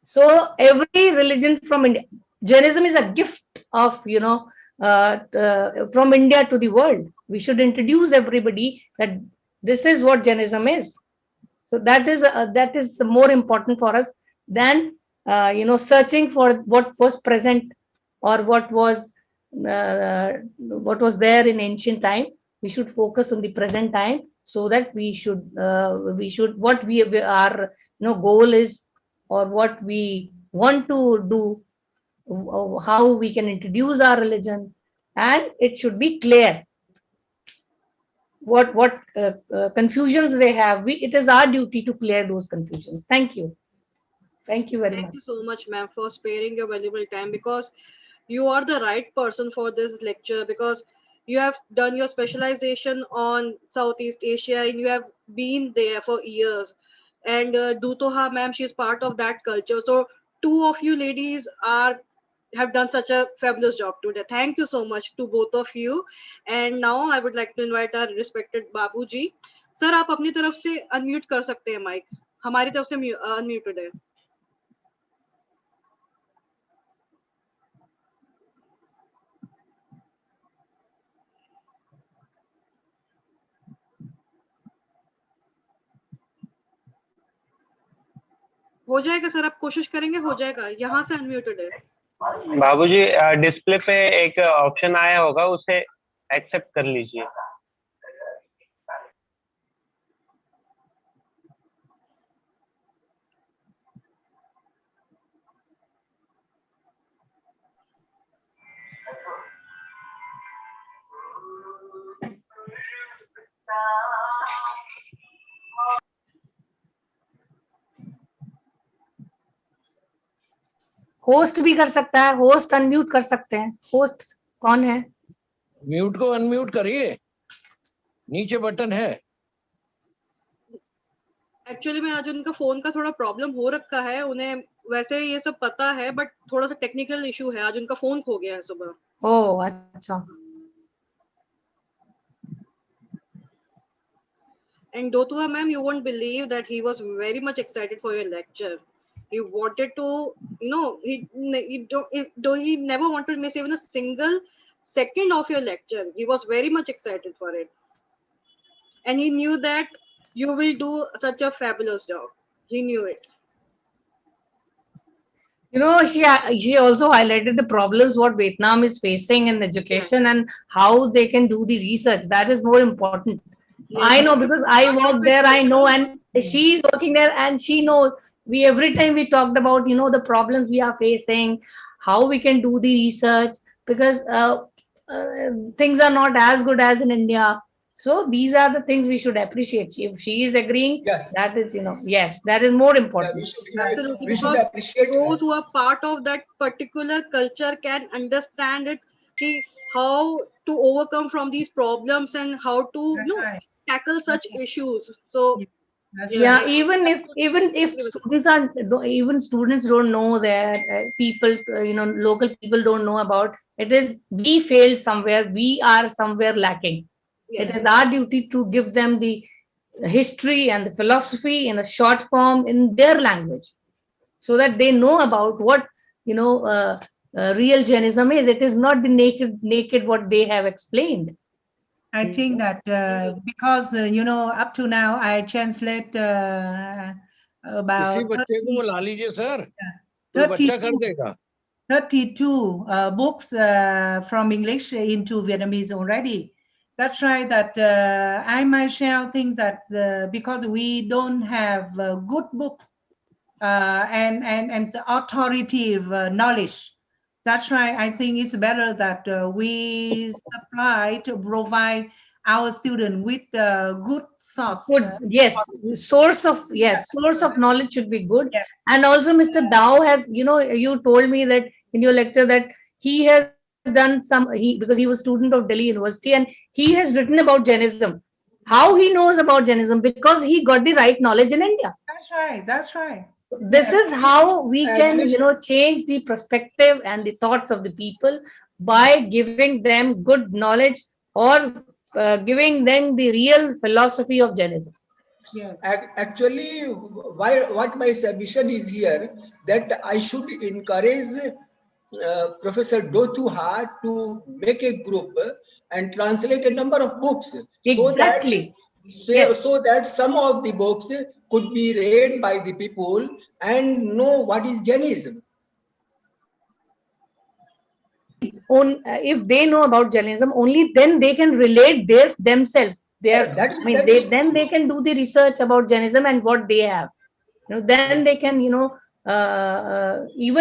So every religion from India, Jainism is a gift of from India to the world. We should introduce everybody that this is what Jainism is. So that is more important for us than searching for what was present or what was there in ancient time. We should focus on the present time, so that we should what we our goal is, or what we want to do, how we can introduce our religion, and it should be clear what confusions they have. It is our duty to clear those confusions. Thank you very much. Thank you so much, ma'am, for sparing your valuable time, because you are the right person for this lecture, because you have done your specialization on Southeast Asia and you have been there for years. And Dutoha, ma'am, she is part of that culture. So two of you ladies have done such a fabulous job today. Thank you so much to both of you. And now I would like to invite our respected Babu ji. Sir, आप अपनी तरफ से unmute कर सकते हैं mic. हमारी तरफ से unmuted है. हो जाएगा सर, आप कोशिश करेंगे, हो जाएगा. यहाँ से अनम्यूटेड है. बाबूजी, डिस्प्ले पे एक ऑप्शन आया होगा, उसे एक्सेप्ट कर लीजिए. होस्ट भी कर सकता है, होस्ट अनम्यूट कर सकते हैं. होस्ट कौन है? म्यूट को अनम्यूट करिए, नीचे बटन है. एक्चुअली में आज उनका फोन का थोड़ा प्रॉब्लम हो रखा है. उन्हें वैसे ये सब पता है, बट थोड़ा सा टेक्निकल इशू है. आज उनका फोन खो गया है सुबह. ओह अच्छा. And Dotua ma'am, you won't believe that he was very much excited for your lecture. He wanted to, he never wanted to miss even a single second of your lecture. He was very much excited for it. And he knew that you will do such a fabulous job. He knew it. She also highlighted the problems what Vietnam is facing in education and how they can do the research. That is more important. Yes. I know, because I work there, I know, and she is working there and she knows. Every time we talked about, the problems we are facing, how we can do the research, because things are not as good as in India. So these are the things we should appreciate. If she is agreeing, Yes. that is, yes, that is more Yeah, important. Absolutely, we should because appreciate her. those who are part of that particular culture can understand it, how to overcome from these problems and how to That's right. tackle such issues. So That's yeah, right. Yeah, even if students are even students don't know that people, local people don't know about it, is we failed somewhere, we are somewhere lacking. It yes, is our duty to give them the history and the philosophy in a short form in their language, so that they know about what you know real Jainism is. It is not the naked what they have explained. I think that because up to now I translate किसी about बच्चे को बुला लीजिए sir, कोई 30, बच्चा कर 32, देगा. 32 books from English into Vietnamese already. That's right. That I myself think that because we don't have good books and the authoritative knowledge. That's right. I think it's better that we supply to provide our students with good source. Good, yes, source of knowledge should be good. Yes, And also Mr. Dao has, you told me that in your lecture that he has done because he was student of Delhi University, and he has written about Jainism. How he knows about Jainism? Because he got the right knowledge in India. that's right. That's right. This Yes, is how we At can, least, change the perspective and the thoughts of the people by giving them good knowledge, or giving them the real philosophy of Jainism. yes, actually, what my submission is here, that I should encourage Professor Dotuha to make a group and translate a number of books, so that Exactly. Yes. so that some of the books could be read by the people and know what is Jainism. If they know about Jainism, only then they can relate themselves. That is Then they can do the research about Jainism and what they have. Then they can, even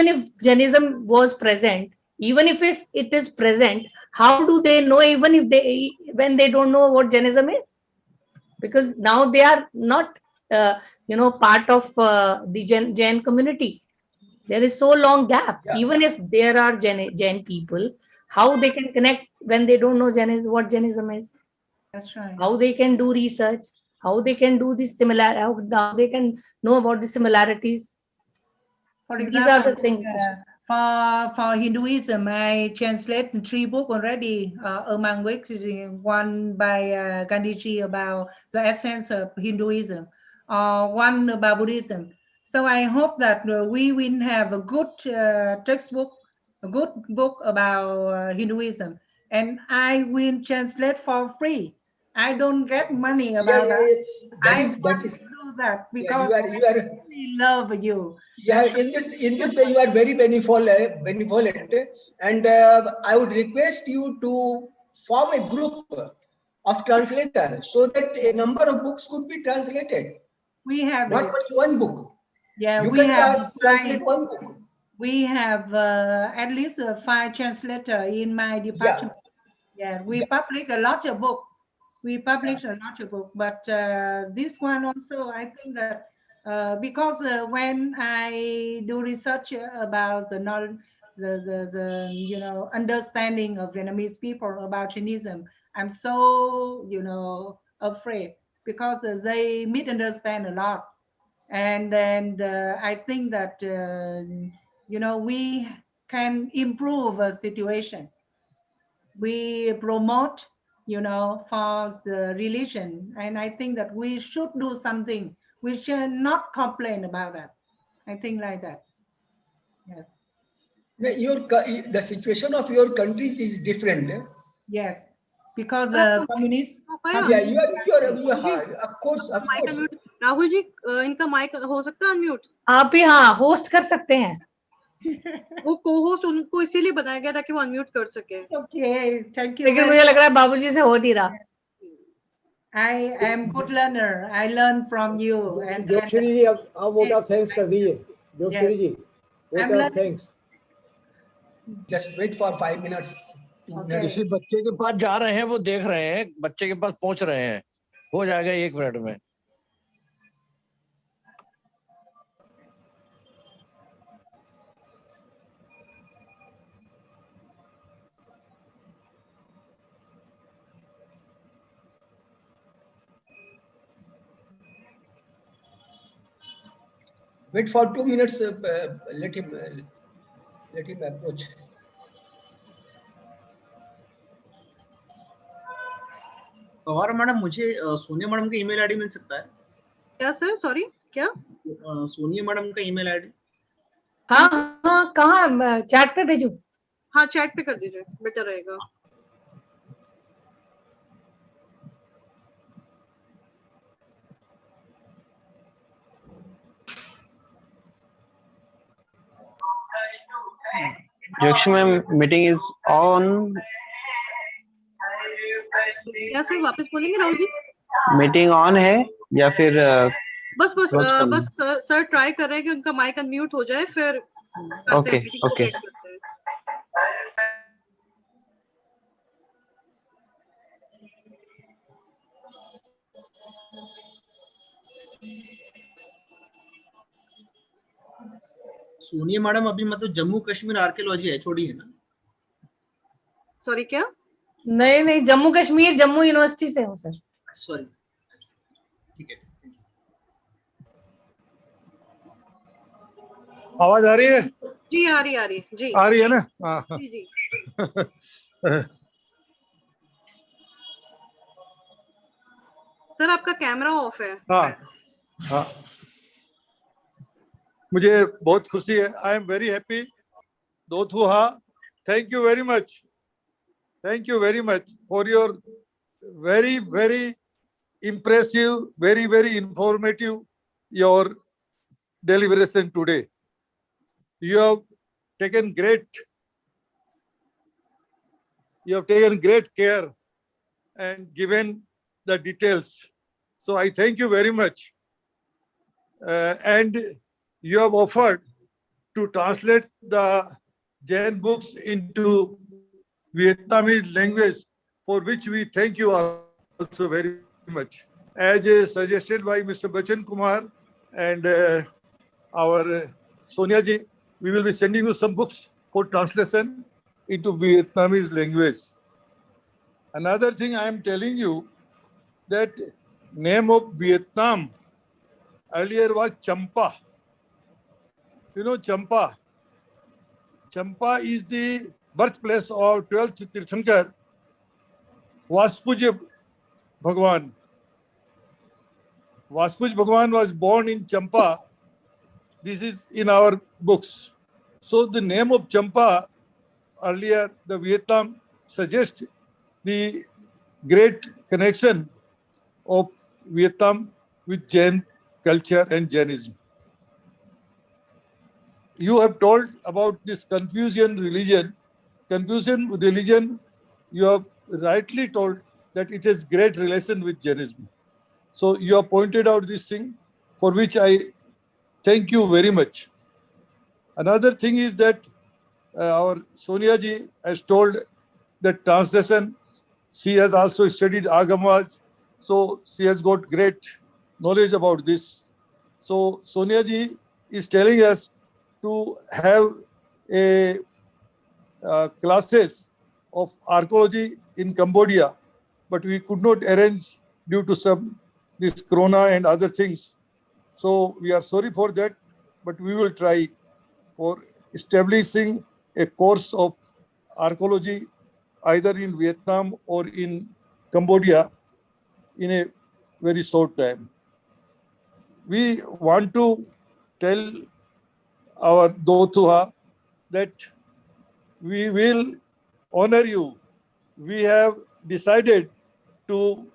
if Jainism was present, even if it is present, how do they know, even if when they don't know what Jainism is? Because now they are not, part of the Jain community. There is so long gap. yeah. Even if there are Jain people, how they can connect when they don't know what Jainism is? that's right. How they can do research? How they can do this how they can know about the similarities? For These are example, the things. for Hinduism, I translate 3 books already, among which one by Gandhiji about the essence of Hinduism, one about Buddhism. So I hope that we will have a good textbook, a good book about Hinduism, and I will translate for free. I don't get money about that. That I is want to do that yeah, because you I are really love you. yeah, That's in this way you are very benevolent, and I would request you to form a group of translator so that a number of books could be translated. we have Not it. only one book. Yeah, You we can have translate 5. one book. We have at least 5 translator in my Yeah, department. Yeah, we yeah, publish a lot of book. We publish a lot of book, but this one also, I think that because when I do research about the knowledge, the understanding of Vietnamese people about Jainism, I'm so afraid because they misunderstand a lot, and then I think that we can improve a situation. We promote for the religion, and I think that we should do something. We should not complain about that. I think like that. Yes, the situation of your countries is different. yes, because और आपका communist हो पाया communist Yeah, you Rahul ji, are of mike course. Unmute Rahul ji, इनका mike हो सकता है unmute? आप भी हाँ होस्ट कर सकते हैं. वो को-होस्ट उनको इसीलिए बनाया गया ताकि वो अनम्यूट कर सके. Okay, thank you लेकिन very मुझे much. लग रहा है बाबूजी से हो नहीं रहा. I am good learner. I learn from you, and जोगश्री जी अब वोट ऑफ थैंक्स कर दीजिए. जोगश्री जी, I'm vote of learning. Thanks. Just wait for 5 minutes. Okay. किसी बच्चे के पास जा रहे हैं, वो देख रहे हैं, बच्चे के पास पहुंच रहे हैं, हो जाएगा 1 मिनट में। Wait for 2 minutes. Let him approach. और मैडम मुझे सोनिया मैडम का ईमेल आईडी मिल सकता है? क्या सर? सॉरी, क्या? सोनिया मैडम का ईमेल आईडी? हाँ हाँ, कहाँ चैट पे भेजू? हाँ, चैट पे कर दीजिए, बेटर रहेगा। Joshi ma'am, meeting is on. क्या सर, वापस बोलेंगे राहुल जी? मीटिंग ऑन है या फिर बस close करना? सर ट्राई कर रहे हैं कि उनका माइक अनम्यूट हो जाए, फिर करते हैं, ओके मीटिंग को ओके। एंड करते हैं। सोनिया मैडम अभी मतलब जम्मू कश्मीर आर्कियोलॉजी एचओडी है ना? सॉरी, क्या? नहीं नहीं, जम्मू कश्मीर, जम्मू यूनिवर्सिटी से हूँ सर। सॉरी, ठीक है। आवाज आ रही है? जी आ रही है जी। आ रही है ना? हाँ जी जी। सर आपका कैमरा ऑफ है। हाँ हाँ, मुझे बहुत खुशी है। I am very happy. दोथुहा, thank you very much. Thank you very much for your very, very impressive, very, very informative your deliberation today. You have taken great care and given the details. So I thank you very much. And you have offered to translate the Jain books into Vietnamese language, for which we thank you also very much. As suggested by Mr. Bachan Kumar and our Sonia ji, we will be sending you some books for translation into Vietnamese language. Another thing I am telling you, that name of Vietnam earlier was Champa. You know Champa? Champa is the birthplace of 12th Tirthankar, Vaspuja Bhagwan. Vaspuj Bhagwan was born in Champa. This is in our books. So the name of Champa, earlier the Vietnam, suggests the great connection of Vietnam with Jain culture and Jainism. You have told about this Confucian religion. Confucian religion, you have rightly told that it has great relation with Jainism. So you have pointed out this thing, for which I thank you very much. Another thing is that our Sonia ji has told that translation, she has also studied Agamas, so she has got great knowledge about this. So Sonia ji is telling us to have a classes of archaeology in Cambodia, but we could not arrange due to some this corona and other things. So we are sorry for that, but we will try for establishing a course of archaeology either in Vietnam or in Cambodia in a very short time. We want to tell our Dothuha that we will honor you. We have decided to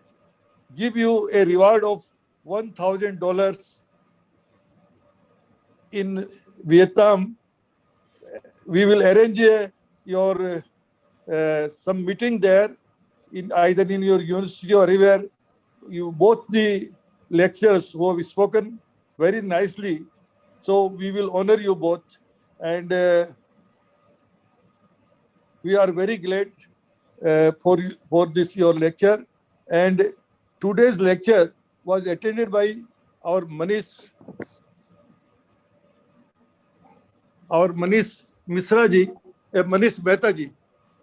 give you a reward of $1,000 in Vietnam. We will arrange your some meeting there, in either in your university or anywhere. You both the lecturers who have spoken very nicely, so we will honor you both, and we are very glad for this your lecture. And today's lecture was attended by our Manish Misra ji, Manish Mehta ji,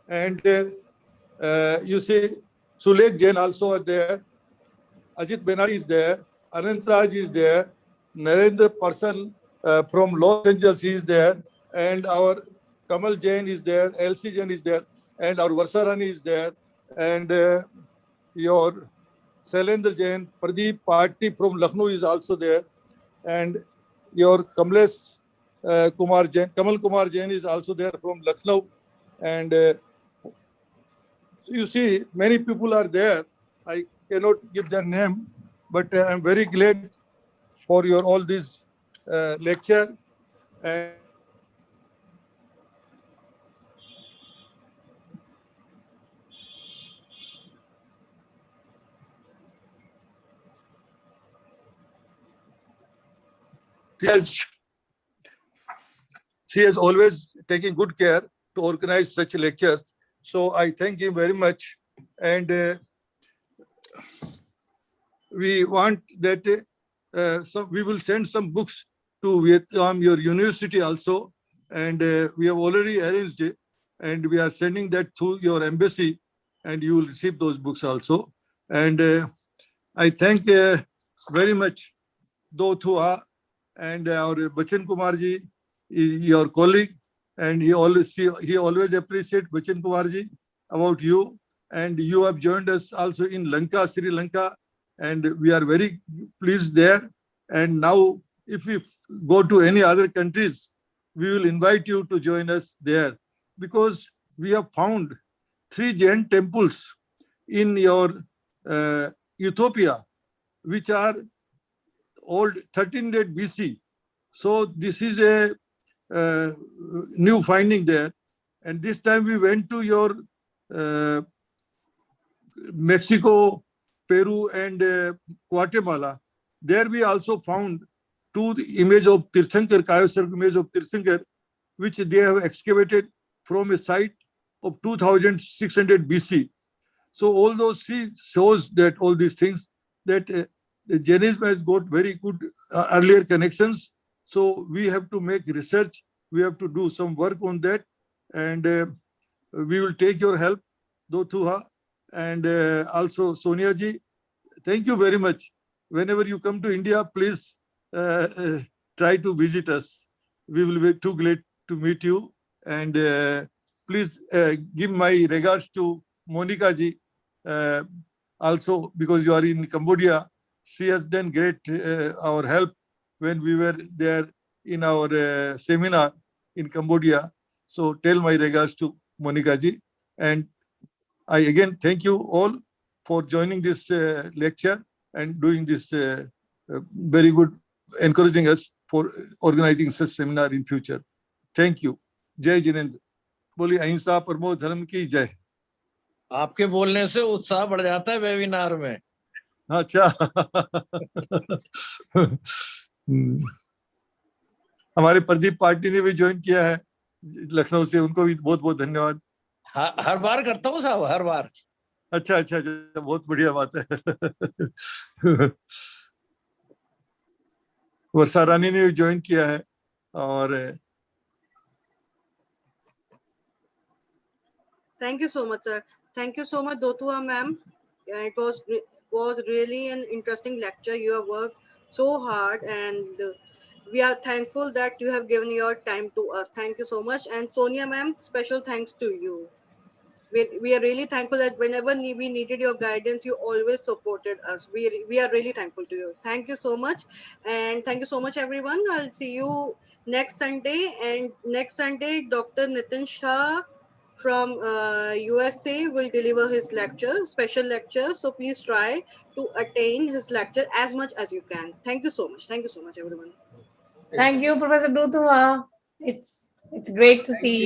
and you see Sulekh Jain also are there, Ajit Benari is there, Anant Raj is there, Narendra Person from Los Angeles is there, and our Kamal Jain is there, LC Jain is there, and our Varsarani is there, and your Sailendra Jain, Pradeep Party from Lucknow is also there, and your Kamlesh Kumar Jain, Kamal Kumar Jain is also there from Lucknow, and you see many people are there. I cannot give their name, but I'm very glad for your all this lecture, and she has she has always taken good care to organize such lectures. So I thank him very much, and we want that so we will send some books to Vietnam, your university also, and we have already arranged it, and we are sending that through your embassy, and you will receive those books also. And I thank very much those who are, and our Bachan Kumar ji, your colleague, and he always appreciate Bachan Kumar ji about you, and you have joined us also in Lanka, Sri Lanka, and we are very pleased there. And now, if we go to any other countries, we will invite you to join us there, because we have found 3 Jain temples in your Ethiopia, which are old 1300 BC. So this is a new finding there. And this time we went to your Mexico, Peru, and Guatemala. There we also found 2 image of Tirthankar, Kayasar image of Tirthankar, which they have excavated from a site of 2600 BC. So all those shows that all these things, that the Jainism has got very good earlier connections. So we have to make research. We have to do some work on that, and we will take your help, Dothuha, and also Sonia ji. Thank you very much. Whenever you come to India, please try to visit us. We will be too glad to meet you. And please give my regards to Monica ji, also, because you are in Cambodia. She has done great our help when we were there in our seminar in Cambodia. So tell my regards to Monica ji. And I again thank you all for joining this lecture and doing this very good, encouraging us for organizing such seminar in future. Thank you. Jai Jinendra. बोली अहिंसा परमो धर्म की जय. आपके बोलने से उत्साह बढ़ जाता है वेबिनार में. अच्छा. हमारे प्रदीप पार्टी ने भी ज्वाइन किया है लखनऊ से, उनको भी बहुत बहुत धन्यवाद. हर बार करता हूँ साहब, हर बार. अच्छा अच्छा, बहुत बढ़िया बात है. वर्षा रानी ने भी ज्वाइन किया है. और Thank you so much, sir. Thank you so much, Dotua ma'am. It was really an interesting lecture. You have worked so hard, and we are thankful that you have given your time to us. Thank you so much. And Sonia ma'am, special thanks to you. We are really thankful that whenever we needed your guidance, you always supported us. We are really thankful to you. Thank you so much. And thank you so much, everyone. I'll see you next Sunday. And next Sunday, Dr. Nitin Shah from USA will deliver his lecture, special lecture. So please try to attain his lecture as much as you can. Thank you so much. Thank you so much, everyone. Thank you, Professor Dutua. It's great to see you